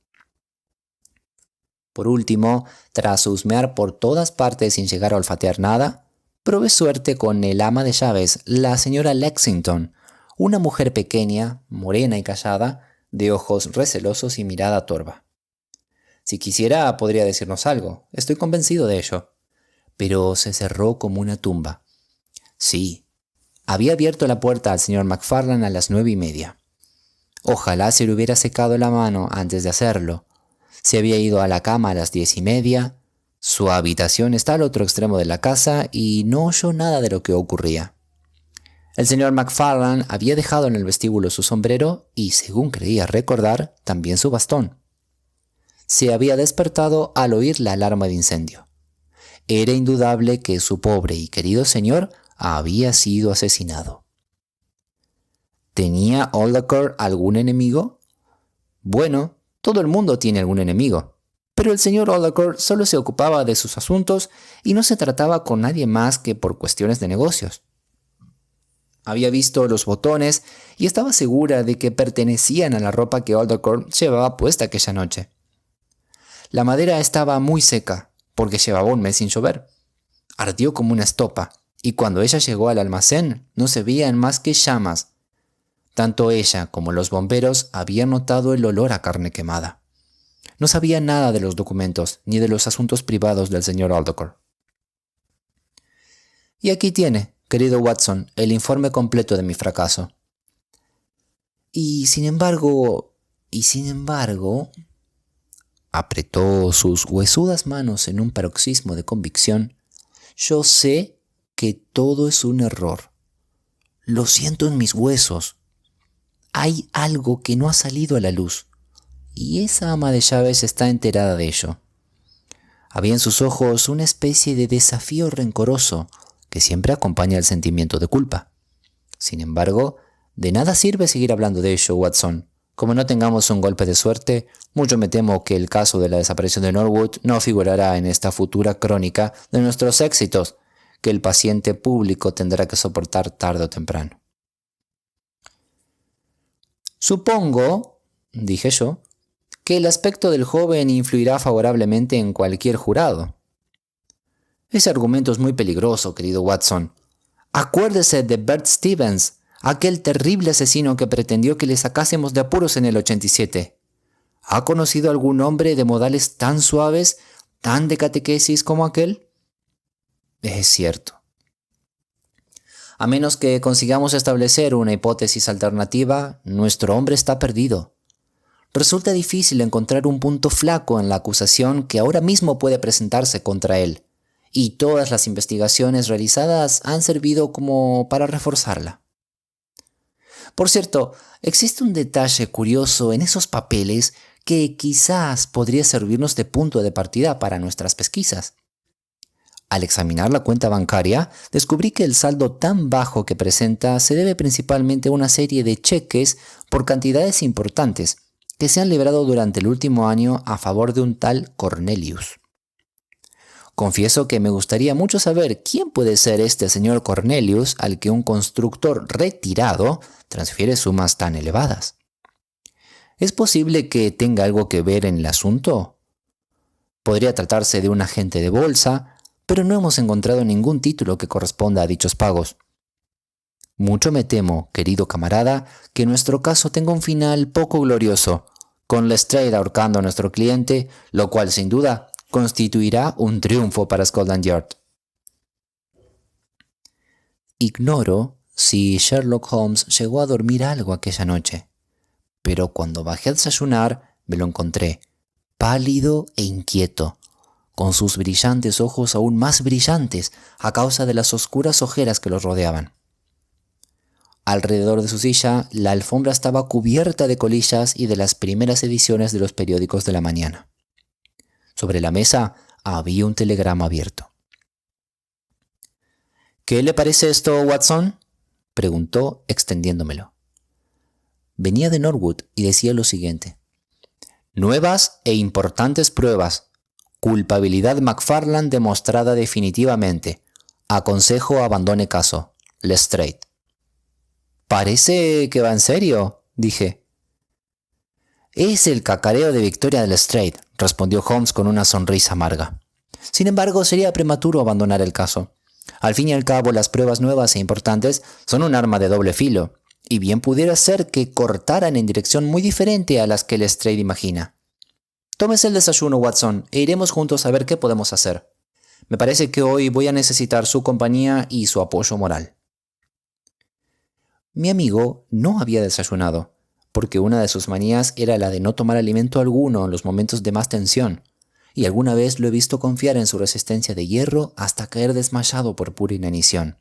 Por último, tras husmear por todas partes sin llegar a olfatear nada, probé suerte con el ama de llaves, la señora Lexington, una mujer pequeña, morena y callada, de ojos recelosos y mirada torva. Si quisiera, podría decirnos algo, estoy convencido de ello. Pero se cerró como una tumba. Sí, había abierto la puerta al señor McFarlane a las 9:30. Ojalá se le hubiera secado la mano antes de hacerlo. Se había ido a la cama a las 10:30. Su habitación está al otro extremo de la casa y no oyó nada de lo que ocurría. El señor McFarlane había dejado en el vestíbulo su sombrero y, según creía recordar, también su bastón. Se había despertado al oír la alarma de incendio. Era indudable que su pobre y querido señor había sido asesinado. ¿Tenía Oldecker algún enemigo? Bueno, todo el mundo tiene algún enemigo, pero el señor Oldecker solo se ocupaba de sus asuntos y no se trataba con nadie más que por cuestiones de negocios. Había visto los botones y estaba segura de que pertenecían a la ropa que Oldecker llevaba puesta aquella noche. La madera estaba muy seca, porque llevaba un mes sin llover. Ardió como una estopa, y cuando ella llegó al almacén no se veían más que llamas. Tanto ella como los bomberos habían notado el olor a carne quemada. No sabía nada de los documentos ni de los asuntos privados del señor Oldecker. Y aquí tiene, querido Watson, el informe completo de mi fracaso. Y sin embargo, apretó sus huesudas manos en un paroxismo de convicción. Yo sé que todo es un error. Lo siento en mis huesos. Hay algo que no ha salido a la luz, y esa ama de llaves está enterada de ello. Había en sus ojos una especie de desafío rencoroso que siempre acompaña el sentimiento de culpa. Sin embargo, de nada sirve seguir hablando de ello, Watson. Como no tengamos un golpe de suerte, mucho me temo que el caso de la desaparición de Norwood no figurará en esta futura crónica de nuestros éxitos, que el paciente público tendrá que soportar tarde o temprano. Supongo, dije yo, que el aspecto del joven influirá favorablemente en cualquier jurado. Ese argumento es muy peligroso, querido Watson. Acuérdese de Bert Stevens, aquel terrible asesino que pretendió que le sacásemos de apuros en el 87. ¿Ha conocido algún hombre de modales tan suaves, tan de catequesis como aquel? Es cierto. A menos que consigamos establecer una hipótesis alternativa, nuestro hombre está perdido. Resulta difícil encontrar un punto flaco en la acusación que ahora mismo puede presentarse contra él, y todas las investigaciones realizadas han servido como para reforzarla. Por cierto, existe un detalle curioso en esos papeles que quizás podría servirnos de punto de partida para nuestras pesquisas. Al examinar la cuenta bancaria, descubrí que el saldo tan bajo que presenta se debe principalmente a una serie de cheques por cantidades importantes que se han librado durante el último año a favor de un tal Cornelius. Confieso que me gustaría mucho saber quién puede ser este señor Cornelius al que un constructor retirado transfiere sumas tan elevadas. ¿Es posible que tenga algo que ver en el asunto? Podría tratarse de un agente de bolsa, pero no hemos encontrado ningún título que corresponda a dichos pagos. Mucho me temo, querido camarada, que nuestro caso tenga un final poco glorioso, con Lestrade ahorcando a nuestro cliente, lo cual sin duda constituirá un triunfo para Scotland Yard. Ignoro si Sherlock Holmes llegó a dormir algo aquella noche, pero cuando bajé a desayunar me lo encontré, pálido e inquieto, con sus brillantes ojos aún más brillantes a causa de las oscuras ojeras que los rodeaban. Alrededor de su silla, la alfombra estaba cubierta de colillas y de las primeras ediciones de los periódicos de la mañana. Sobre la mesa había un telegrama abierto. «¿Qué le parece esto, Watson?», preguntó, extendiéndomelo. Venía de Norwood y decía lo siguiente: «Nuevas e importantes pruebas. Culpabilidad McFarlane demostrada definitivamente. Aconsejo abandone caso. Lestrade». «Parece que va en serio», dije. «Es el cacareo de Victoria de Lestrade», respondió Holmes con una sonrisa amarga. «Sin embargo, sería prematuro abandonar el caso. Al fin y al cabo, las pruebas nuevas e importantes son un arma de doble filo, y bien pudiera ser que cortaran en dirección muy diferente a las que Lestrade imagina. Tómese el desayuno, Watson, e iremos juntos a ver qué podemos hacer. Me parece que hoy voy a necesitar su compañía y su apoyo moral». Mi amigo no había desayunado, porque una de sus manías era la de no tomar alimento alguno en los momentos de más tensión, y alguna vez lo he visto confiar en su resistencia de hierro hasta caer desmayado por pura inanición.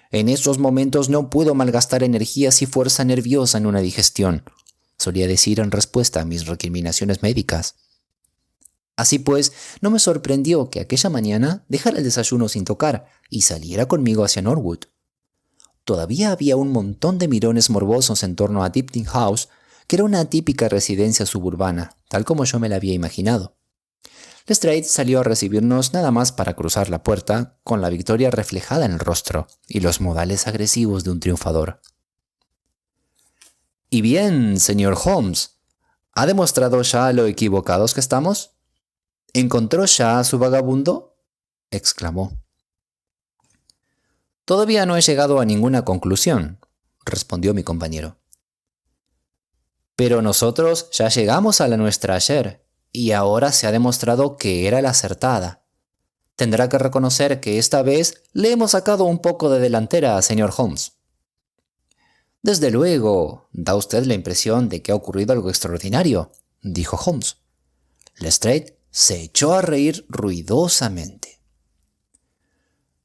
«En estos momentos no puedo malgastar energías y fuerza nerviosa en una digestión», solía decir en respuesta a mis recriminaciones médicas. Así pues, no me sorprendió que aquella mañana dejara el desayuno sin tocar y saliera conmigo hacia Norwood. Todavía había un montón de mirones morbosos en torno a Tipton House, que era una típica residencia suburbana, tal como yo me la había imaginado. Lestrade salió a recibirnos nada más para cruzar la puerta, con la victoria reflejada en el rostro y los modales agresivos de un triunfador. «¿Y bien, señor Holmes? ¿Ha demostrado ya lo equivocados que estamos? ¿Encontró ya a su vagabundo?», exclamó. «Todavía no he llegado a ninguna conclusión», respondió mi compañero. «Pero nosotros ya llegamos a la nuestra ayer, y ahora se ha demostrado que era la acertada. Tendrá que reconocer que esta vez le hemos sacado un poco de delantera, señor Holmes». «Desde luego, da usted la impresión de que ha ocurrido algo extraordinario», dijo Holmes. Lestrade se echó a reír ruidosamente.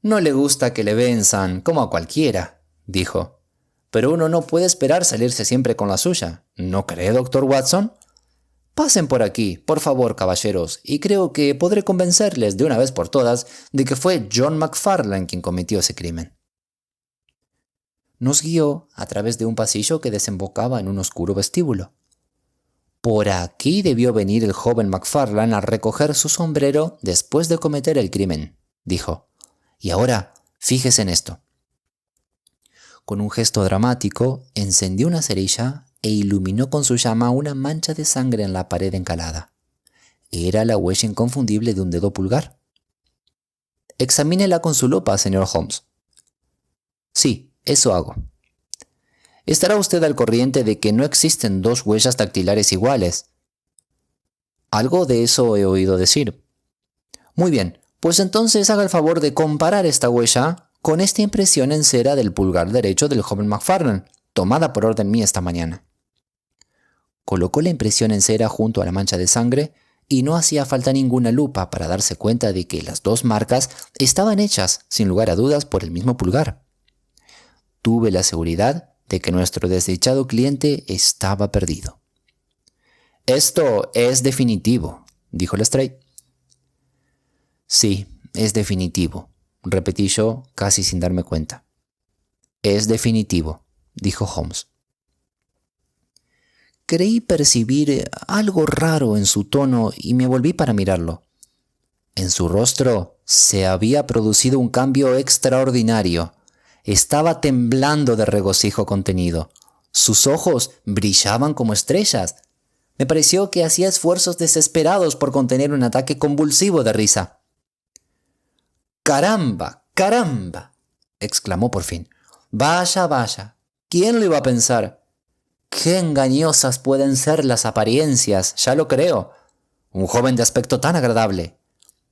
«No le gusta que le venzan, como a cualquiera», dijo. «Pero uno no puede esperar salirse siempre con la suya, ¿no cree, doctor Watson? Pasen por aquí, por favor, caballeros, y creo que podré convencerles de una vez por todas de que fue John McFarlane quien cometió ese crimen». Nos guió a través de un pasillo que desembocaba en un oscuro vestíbulo. «Por aquí debió venir el joven McFarlane a recoger su sombrero después de cometer el crimen», dijo. «Y ahora, fíjese en esto». Con un gesto dramático, encendió una cerilla e iluminó con su llama una mancha de sangre en la pared encalada. Era la huella inconfundible de un dedo pulgar. «Examínela con su lupa, señor Holmes». «Sí, eso hago». «Estará usted al corriente de que no existen dos huellas dactilares iguales». «Algo de eso he oído decir». «Muy bien, pues entonces haga el favor de comparar esta huella con esta impresión en cera del pulgar derecho del joven McFarlane, tomada por orden mía esta mañana. Colocó la impresión en cera junto a la mancha de sangre y no hacía falta ninguna lupa para darse cuenta de que las dos marcas estaban hechas, sin lugar a dudas, por el mismo pulgar. Tuve la seguridad de que nuestro desdichado cliente estaba perdido. «Esto es definitivo», dijo Lestrade. «Sí, es definitivo», repetí yo casi sin darme cuenta. «Es definitivo», dijo Holmes. Creí percibir algo raro en su tono y me volví para mirarlo. En su rostro se había producido un cambio extraordinario. Estaba temblando de regocijo contenido. Sus ojos brillaban como estrellas. Me pareció que hacía esfuerzos desesperados por contener un ataque convulsivo de risa. «¡Caramba! ¡Caramba!», exclamó por fin. «Vaya, vaya. ¿Quién lo iba a pensar? Qué engañosas pueden ser las apariencias, ya lo creo. Un joven de aspecto tan agradable.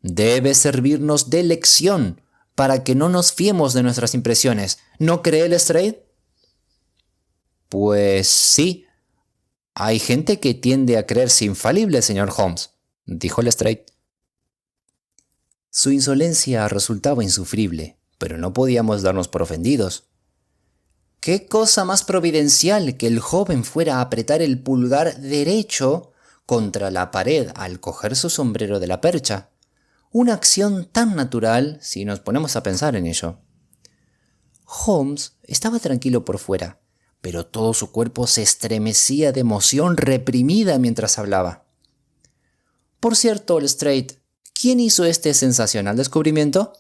Debe servirnos de lección para que no nos fiemos de nuestras impresiones. ¿No cree Lestrade?» «Pues sí. Hay gente que tiende a creerse infalible, señor Holmes», dijo Lestrade. Su insolencia resultaba insufrible, pero no podíamos darnos por ofendidos. ¿Qué cosa más providencial que el joven fuera a apretar el pulgar derecho contra la pared al coger su sombrero de la percha? Una acción tan natural si nos ponemos a pensar en ello. Holmes estaba tranquilo por fuera, pero todo su cuerpo se estremecía de emoción reprimida mientras hablaba. «Por cierto, Lestrade, ¿quién hizo este sensacional descubrimiento?»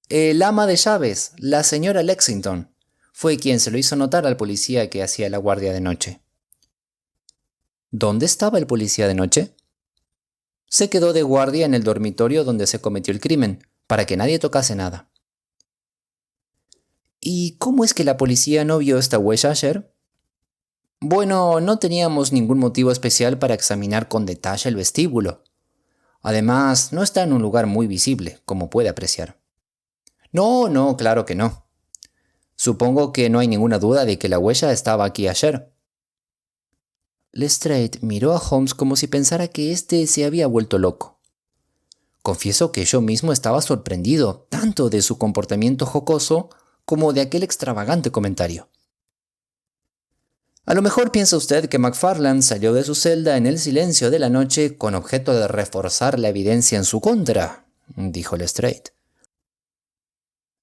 «El ama de llaves, la señora Lexington. Fue quien se lo hizo notar al policía que hacía la guardia de noche». «¿Dónde estaba el policía de noche?» «Se quedó de guardia en el dormitorio donde se cometió el crimen, para que nadie tocase nada». «¿Y cómo es que la policía no vio esta huella ayer?» «Bueno, no teníamos ningún motivo especial para examinar con detalle el vestíbulo. Además, no está en un lugar muy visible, como puede apreciar». No, claro que no. Supongo que no hay ninguna duda de que la huella estaba aquí ayer». Lestrade miró a Holmes como si pensara que éste se había vuelto loco. Confieso que yo mismo estaba sorprendido tanto de su comportamiento jocoso como de aquel extravagante comentario. «A lo mejor piensa usted que McFarlane salió de su celda en el silencio de la noche con objeto de reforzar la evidencia en su contra», dijo Lestrade.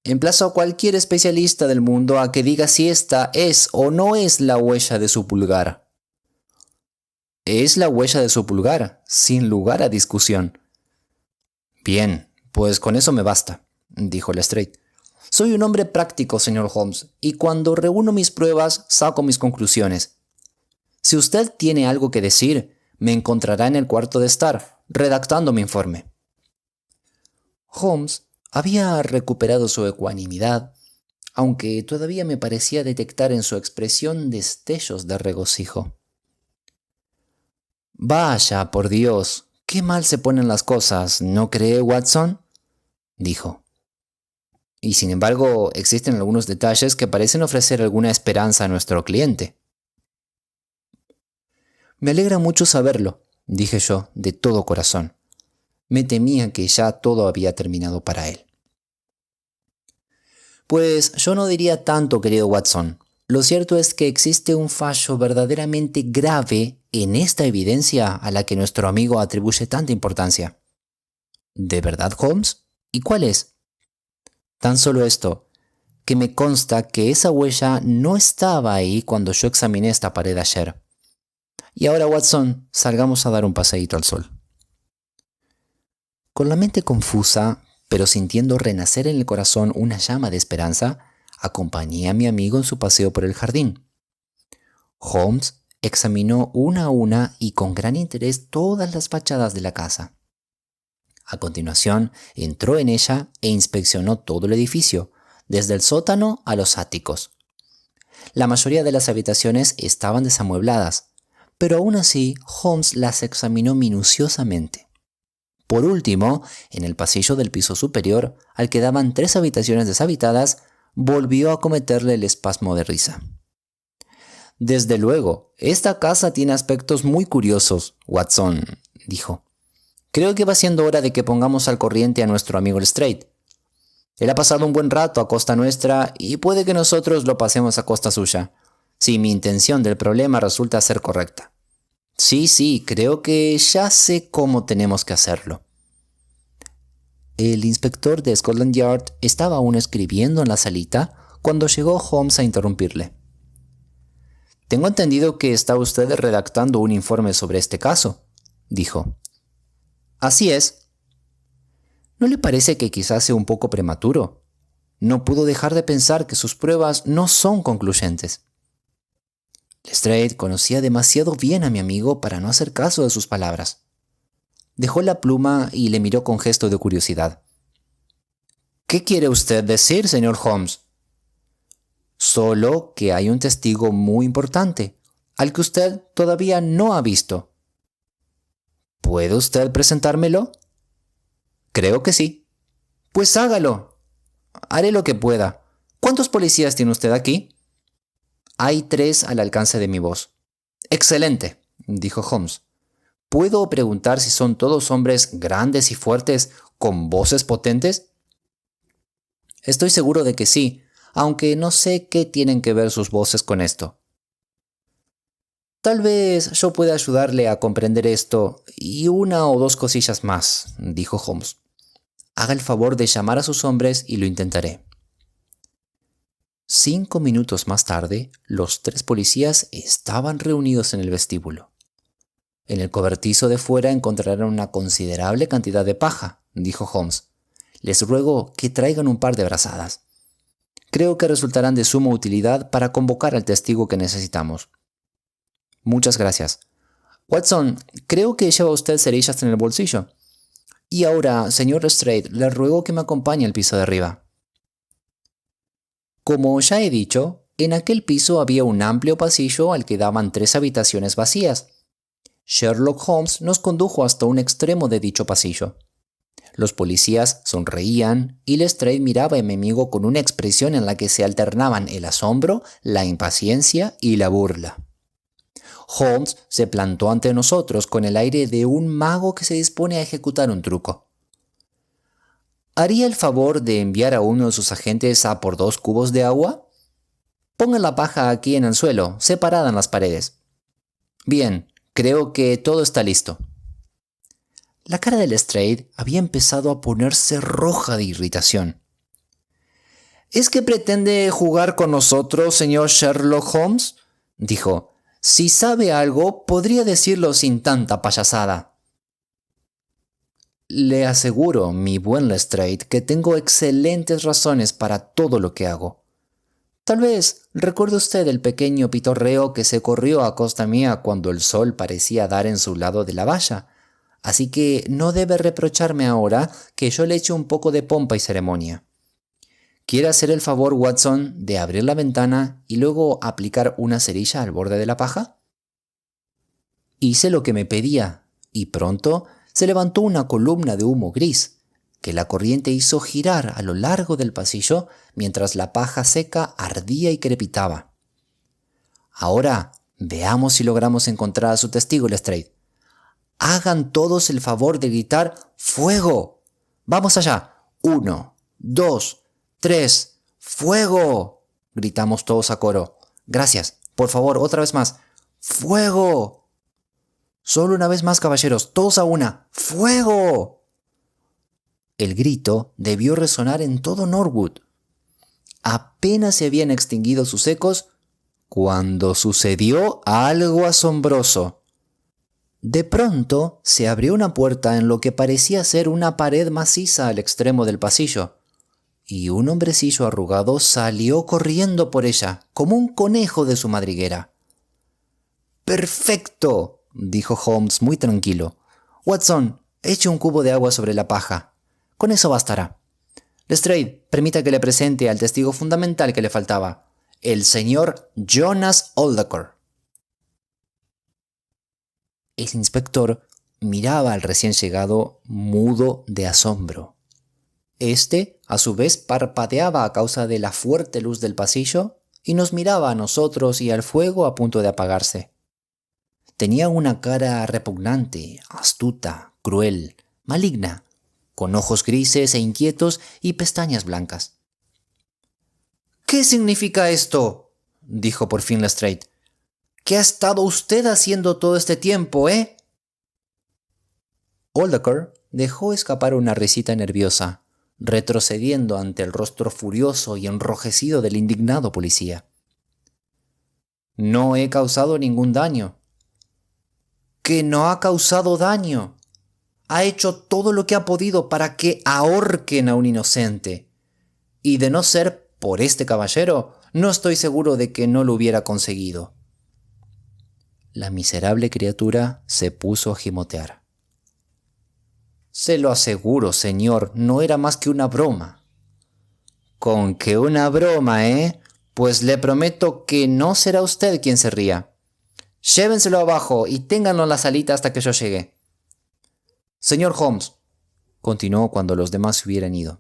«Emplazo a cualquier especialista del mundo a que diga si esta es o no es la huella de su pulgar». «Es la huella de su pulgar, sin lugar a discusión». «Bien, pues con eso me basta», dijo Lestrade. «Soy un hombre práctico, señor Holmes, y cuando reúno mis pruebas saco mis conclusiones. Si usted tiene algo que decir, me encontrará en el cuarto de estar, redactando mi informe». Holmes había recuperado su ecuanimidad, aunque todavía me parecía detectar en su expresión destellos de regocijo. «Vaya, por Dios, qué mal se ponen las cosas, ¿no cree, Watson?», dijo. «Y sin embargo, existen algunos detalles que parecen ofrecer alguna esperanza a nuestro cliente». «Me alegra mucho saberlo», dije yo, de todo corazón. Me temía que ya todo había terminado para él. «Pues yo no diría tanto, querido Watson. Lo cierto es que existe un fallo verdaderamente grave en esta evidencia a la que nuestro amigo atribuye tanta importancia». «¿De verdad, Holmes? ¿Y cuál es?» «Tan solo esto, que me consta que esa huella no estaba ahí cuando yo examiné esta pared ayer. Y ahora, Watson, salgamos a dar un paseíto al sol». Con la mente confusa, pero sintiendo renacer en el corazón una llama de esperanza, acompañé a mi amigo en su paseo por el jardín. Holmes examinó una a una y con gran interés todas las fachadas de la casa. A continuación, entró en ella e inspeccionó todo el edificio, desde el sótano a los áticos. La mayoría de las habitaciones estaban desamuebladas, pero aún así Holmes las examinó minuciosamente. Por último, en el pasillo del piso superior, al que daban 3 habitaciones deshabitadas, volvió a acometerle el espasmo de risa. «Desde luego, esta casa tiene aspectos muy curiosos, Watson», dijo. «Creo que va siendo hora de que pongamos al corriente a nuestro amigo Lestrade. Él ha pasado un buen rato a costa nuestra y puede que nosotros lo pasemos a costa suya, si mi intención del problema resulta ser correcta. Sí, creo que ya sé cómo tenemos que hacerlo». El inspector de Scotland Yard estaba aún escribiendo en la salita cuando llegó Holmes a interrumpirle. «Tengo entendido que está usted redactando un informe sobre este caso», dijo. «Así es». «¿No le parece que quizás sea un poco prematuro? No pudo dejar de pensar que sus pruebas no son concluyentes». Lestrade conocía demasiado bien a mi amigo para no hacer caso de sus palabras. Dejó la pluma y le miró con gesto de curiosidad. «¿Qué quiere usted decir, señor Holmes?» «Solo que hay un testigo muy importante, al que usted todavía no ha visto». «¿Puede usted presentármelo?» «Creo que sí». «Pues hágalo. Haré lo que pueda. ¿Cuántos policías tiene usted aquí?» «Hay 3 al alcance de mi voz». «Excelente», dijo Holmes. «¿Puedo preguntar si son todos hombres grandes y fuertes con voces potentes?» «Estoy seguro de que sí, aunque no sé qué tienen que ver sus voces con esto». «Tal vez yo pueda ayudarle a comprender esto y 1 o 2 cosillas más», dijo Holmes. «Haga el favor de llamar a sus hombres y lo intentaré». 5 minutos más tarde, los 3 policías estaban reunidos en el vestíbulo. «En el cobertizo de fuera encontrarán una considerable cantidad de paja», dijo Holmes. «Les ruego que traigan un par de brazadas. Creo que resultarán de suma utilidad para convocar al testigo que necesitamos». «Muchas gracias. Watson, creo que lleva usted cerillas en el bolsillo. Y ahora, señor Lestrade, le ruego que me acompañe al piso de arriba». Como ya he dicho, en aquel piso había un amplio pasillo al que daban 3 habitaciones vacías. Sherlock Holmes nos condujo hasta un extremo de dicho pasillo. Los policías sonreían y Lestrade miraba a mi amigo con una expresión en la que se alternaban el asombro, la impaciencia y la burla. Holmes se plantó ante nosotros con el aire de un mago que se dispone a ejecutar un truco. «¿Haría el favor de enviar a uno de sus agentes a por 2 cubos de agua? Pongan la paja aquí en el suelo, separada en las paredes». «Bien, creo que todo está listo». La cara de Lestrade había empezado a ponerse roja de irritación. «¿Es que pretende jugar con nosotros, señor Sherlock Holmes?», dijo. «Si sabe algo, podría decirlo sin tanta payasada». «Le aseguro, mi buen Lestrade, que tengo excelentes razones para todo lo que hago. Tal vez recuerde usted el pequeño pitorreo que se corrió a costa mía cuando el sol parecía dar en su lado de la valla, así que no debe reprocharme ahora que yo le eche un poco de pompa y ceremonia. ¿Quiere hacer el favor, Watson, de abrir la ventana y luego aplicar una cerilla al borde de la paja?» Hice lo que me pedía, y pronto se levantó una columna de humo gris, que la corriente hizo girar a lo largo del pasillo mientras la paja seca ardía y crepitaba. «Ahora veamos si logramos encontrar a su testigo, Lestrade. Hagan todos el favor de gritar ¡Fuego! ¡Vamos allá! 1, 2, 3, ¡fuego!», gritamos todos a coro. «Gracias. Por favor, otra vez más. ¡Fuego! Solo una vez más, caballeros, todos a una. ¡Fuego!». El grito debió resonar en todo Norwood. Apenas se habían extinguido sus ecos cuando sucedió algo asombroso. De pronto se abrió una puerta en lo que parecía ser una pared maciza al extremo del pasillo, y un hombrecillo arrugado salió corriendo por ella, como un conejo de su madriguera. «¡Perfecto!», dijo Holmes muy tranquilo. «Watson, eche un cubo de agua sobre la paja. Con eso bastará. Lestrade, permita que le presente al testigo fundamental que le faltaba, el señor Jonas Oldaker». El inspector miraba al recién llegado mudo de asombro. Este, a su vez, parpadeaba a causa de la fuerte luz del pasillo y nos miraba a nosotros y al fuego a punto de apagarse. Tenía una cara repugnante, astuta, cruel, maligna, con ojos grises e inquietos y pestañas blancas. «¿Qué significa esto?», dijo por fin Lestrade. «¿Qué ha estado usted haciendo todo este tiempo, eh?» Oldaker dejó escapar una risita nerviosa, retrocediendo ante el rostro furioso y enrojecido del indignado policía. «No he causado ningún daño». «¿Que no ha causado daño? Ha hecho todo lo que ha podido para que ahorquen a un inocente. Y de no ser por este caballero, no estoy seguro de que no lo hubiera conseguido». La miserable criatura se puso a gimotear. «Se lo aseguro, señor, no era más que una broma». «¿Con que una broma, eh? Pues le prometo que no será usted quien se ría. Llévenselo abajo y ténganlo en la salita hasta que yo llegue». «Señor Holmes», continuó cuando los demás se hubieran ido.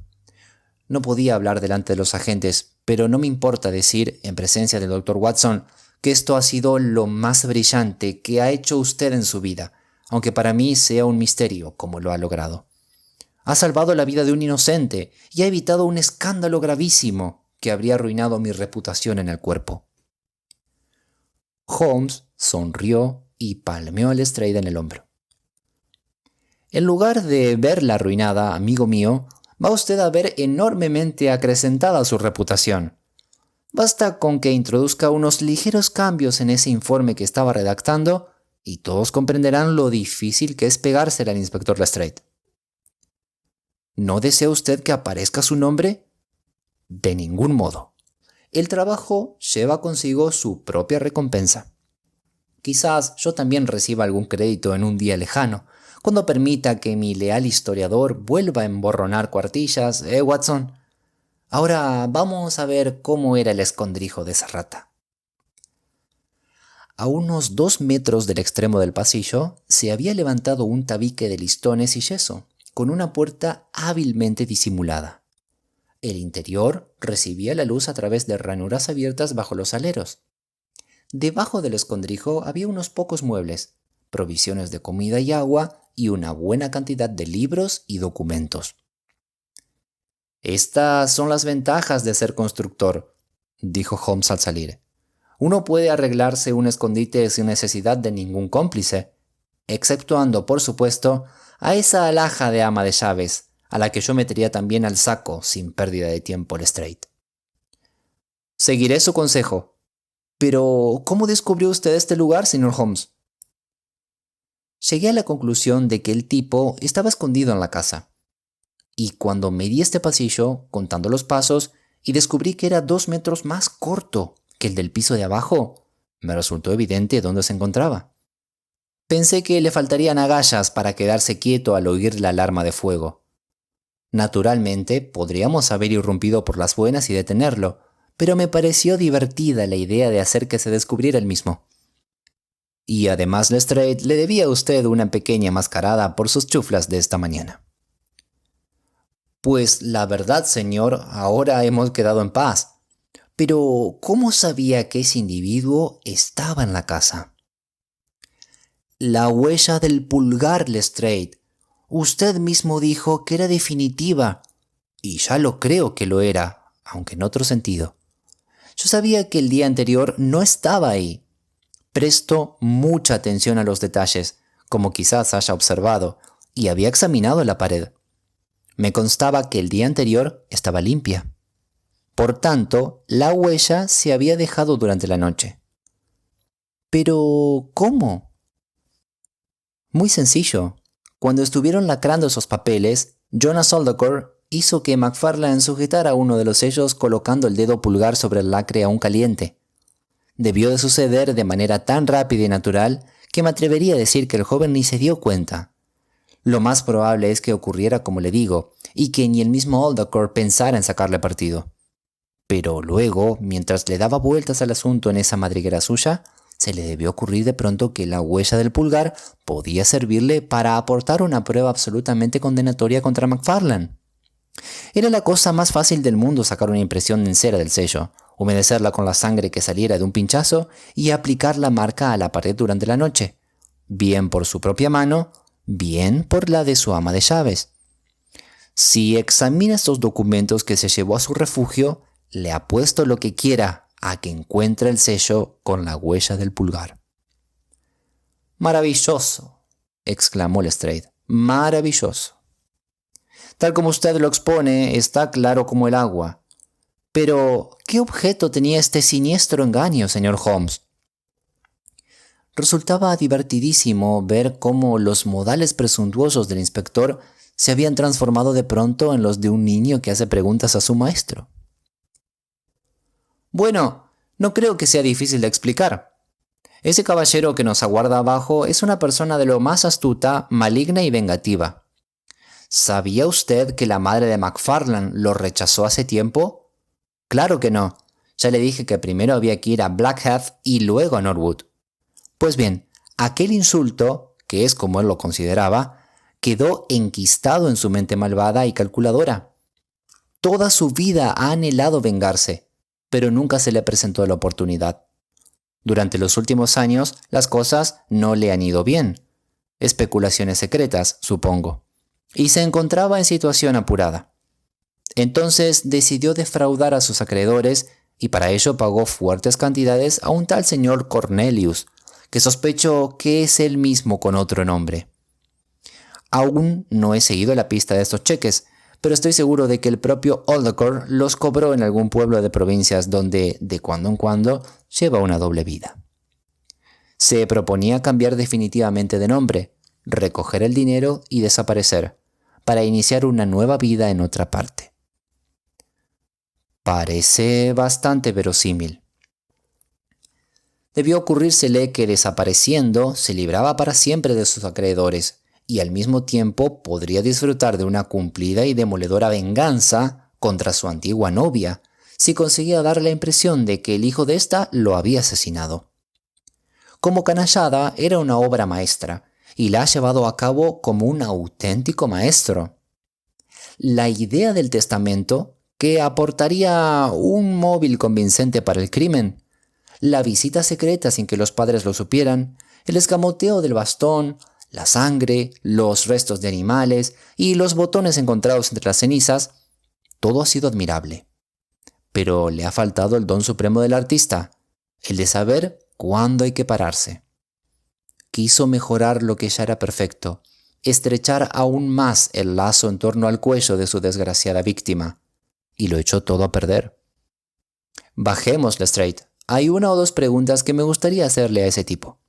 «No podía hablar delante de los agentes, pero no me importa decir, en presencia del Dr. Watson, que esto ha sido lo más brillante que ha hecho usted en su vida, aunque para mí sea un misterio cómo lo ha logrado. Ha salvado la vida de un inocente y ha evitado un escándalo gravísimo que habría arruinado mi reputación en el cuerpo». Holmes sonrió y palmeó a Lestrade en el hombro. «En lugar de verla arruinada, amigo mío, va usted a ver enormemente acrecentada su reputación. Basta con que introduzca unos ligeros cambios en ese informe que estaba redactando y todos comprenderán lo difícil que es pegársela al inspector Lestrade». «¿No desea usted que aparezca su nombre?». «De ningún modo. El trabajo lleva consigo su propia recompensa. Quizás yo también reciba algún crédito en un día lejano, cuando permita que mi leal historiador vuelva a emborronar cuartillas, Watson? Ahora vamos a ver cómo era el escondrijo de esa rata». A unos 2 metros del extremo del pasillo se había levantado un tabique de listones y yeso, con una puerta hábilmente disimulada. El interior recibía la luz a través de ranuras abiertas bajo los aleros. Debajo del escondrijo había unos pocos muebles, provisiones de comida y agua y una buena cantidad de libros y documentos. «Estas son las ventajas de ser constructor», dijo Holmes al salir. «Uno puede arreglarse un escondite sin necesidad de ningún cómplice, exceptuando, por supuesto, a esa alhaja de ama de llaves, a la que yo metería también al saco sin pérdida de tiempo, Lestrade». «Seguiré su consejo. Pero, ¿cómo descubrió usted este lugar, señor Holmes?». «Llegué a la conclusión de que el tipo estaba escondido en la casa. Y cuando medí este pasillo, contando los pasos, y descubrí que era 2 metros más corto que el del piso de abajo, me resultó evidente dónde se encontraba. Pensé que le faltarían agallas para quedarse quieto al oír la alarma de fuego. Naturalmente, podríamos haber irrumpido por las buenas y detenerlo, pero me pareció divertida la idea de hacer que se descubriera el mismo. Y además, Lestrade, le debía a usted una pequeña mascarada por sus chuflas de esta mañana». «Pues la verdad, señor, ahora hemos quedado en paz. Pero, ¿cómo sabía que ese individuo estaba en la casa?». «La huella del pulgar, Lestrade. Usted mismo dijo que era definitiva, y ya lo creo que lo era, aunque en otro sentido. Yo sabía que el día anterior no estaba ahí. Presto mucha atención a los detalles, como quizás haya observado, y había examinado la pared. Me constaba que el día anterior estaba limpia. Por tanto, la huella se había dejado durante la noche». «¿Pero cómo?». «Muy sencillo. Cuando estuvieron lacrando esos papeles, Jonas Oldaker hizo que McFarlane sujetara uno de los sellos colocando el dedo pulgar sobre el lacre aún caliente. Debió de suceder de manera tan rápida y natural que me atrevería a decir que el joven ni se dio cuenta. Lo más probable es que ocurriera como le digo, y que ni el mismo Oldaker pensara en sacarle partido. Pero luego, mientras le daba vueltas al asunto en esa madriguera suya, Se le debió ocurrir de pronto que la huella del pulgar podía servirle para aportar una prueba absolutamente condenatoria contra McFarlane. Era la cosa más fácil del mundo sacar una impresión en cera del sello, humedecerla con la sangre que saliera de un pinchazo y aplicar la marca a la pared durante la noche, bien por su propia mano, bien por la de su ama de llaves. Si examina estos documentos que se llevó a su refugio, le apuesto lo que quiera a que encuentre el sello con la huella del pulgar. «Maravilloso», exclamó Lestrade. «Maravilloso. Tal como usted lo expone, está claro como el agua. Pero, ¿qué objeto tenía este siniestro engaño, señor Holmes?» Resultaba divertidísimo ver cómo los modales presuntuosos del inspector se habían transformado de pronto en los de un niño que hace preguntas a su maestro. «Bueno, no creo que sea difícil de explicar. Ese caballero que nos aguarda abajo es una persona de lo más astuta, maligna y vengativa. ¿Sabía usted que la madre de McFarlane lo rechazó hace tiempo? Claro que no. Ya le dije que primero había que ir a Blackheath y luego a Norwood. Pues bien, aquel insulto, que es como él lo consideraba, quedó enquistado en su mente malvada y calculadora. Toda su vida ha anhelado vengarse, pero nunca se le presentó la oportunidad. Durante los últimos años, las cosas no le han ido bien. Especulaciones secretas, supongo. Y se encontraba en situación apurada. Entonces decidió defraudar a sus acreedores y para ello pagó fuertes cantidades a un tal señor Cornelius, que sospecho que es él mismo con otro nombre. Aún no he seguido la pista de estos cheques, pero estoy seguro de que el propio Aldecott los cobró en algún pueblo de provincias donde, de cuando en cuando, lleva una doble vida. Se proponía cambiar definitivamente de nombre, recoger el dinero y desaparecer, para iniciar una nueva vida en otra parte. Parece bastante verosímil. Debió ocurrírsele que desapareciendo se libraba para siempre de sus acreedores y al mismo tiempo podría disfrutar de una cumplida y demoledora venganza contra su antigua novia si conseguía dar la impresión de que el hijo de ésta lo había asesinado. Como canallada era una obra maestra y la ha llevado a cabo como un auténtico maestro. La idea del testamento, que aportaría un móvil convincente para el crimen, la visita secreta sin que los padres lo supieran, el escamoteo del bastón, la sangre, los restos de animales y los botones encontrados entre las cenizas, todo ha sido admirable. Pero le ha faltado el don supremo del artista, el de saber cuándo hay que pararse. Quiso mejorar lo que ya era perfecto, estrechar aún más el lazo en torno al cuello de su desgraciada víctima, y lo echó todo a perder. Bajemos, Lestrade. Hay una o dos preguntas que me gustaría hacerle a ese tipo.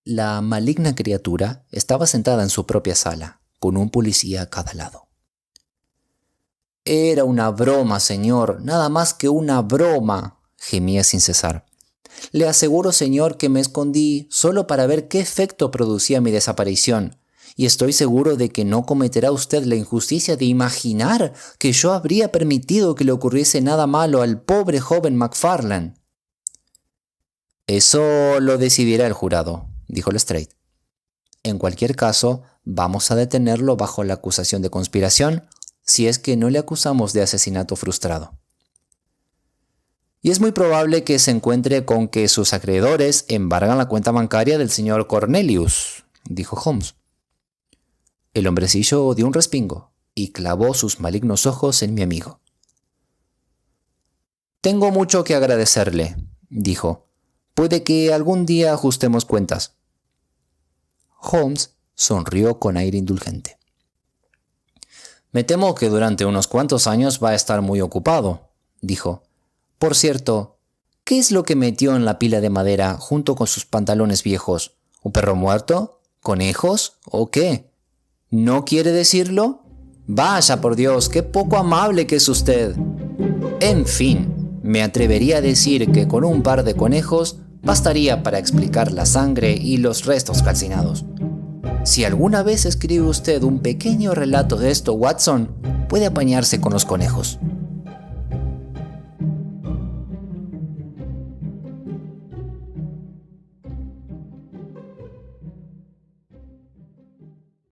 La maligna criatura estaba sentada en su propia sala, con un policía a cada lado. «Era una broma, señor, nada más que una broma», gemía sin cesar. «Le aseguro, señor, que me escondí solo para ver qué efecto producía mi desaparición, y estoy seguro de que no cometerá usted la injusticia de imaginar que yo habría permitido que le ocurriese nada malo al pobre joven McFarlane». «Eso lo decidirá el jurado», dijo Lestrade. «En cualquier caso, vamos a detenerlo bajo la acusación de conspiración, si es que no le acusamos de asesinato frustrado. Y es muy probable que se encuentre con que sus acreedores embargan la cuenta bancaria del señor Cornelius», dijo Holmes. El hombrecillo dio un respingo y clavó sus malignos ojos en mi amigo. «Tengo mucho que agradecerle», dijo. «Puede que algún día ajustemos cuentas». Holmes sonrió con aire indulgente. «Me temo que durante unos cuantos años va a estar muy ocupado», dijo. «Por cierto, ¿qué es lo que metió en la pila de madera junto con sus pantalones viejos? ¿Un perro muerto? ¿Conejos? ¿O qué? ¿No quiere decirlo? Vaya, por Dios, qué poco amable que es usted. En fin, me atrevería a decir que con un par de conejos bastaría para explicar la sangre y los restos calcinados. Si alguna vez escribe usted un pequeño relato de esto, Watson, puede apañarse con los conejos».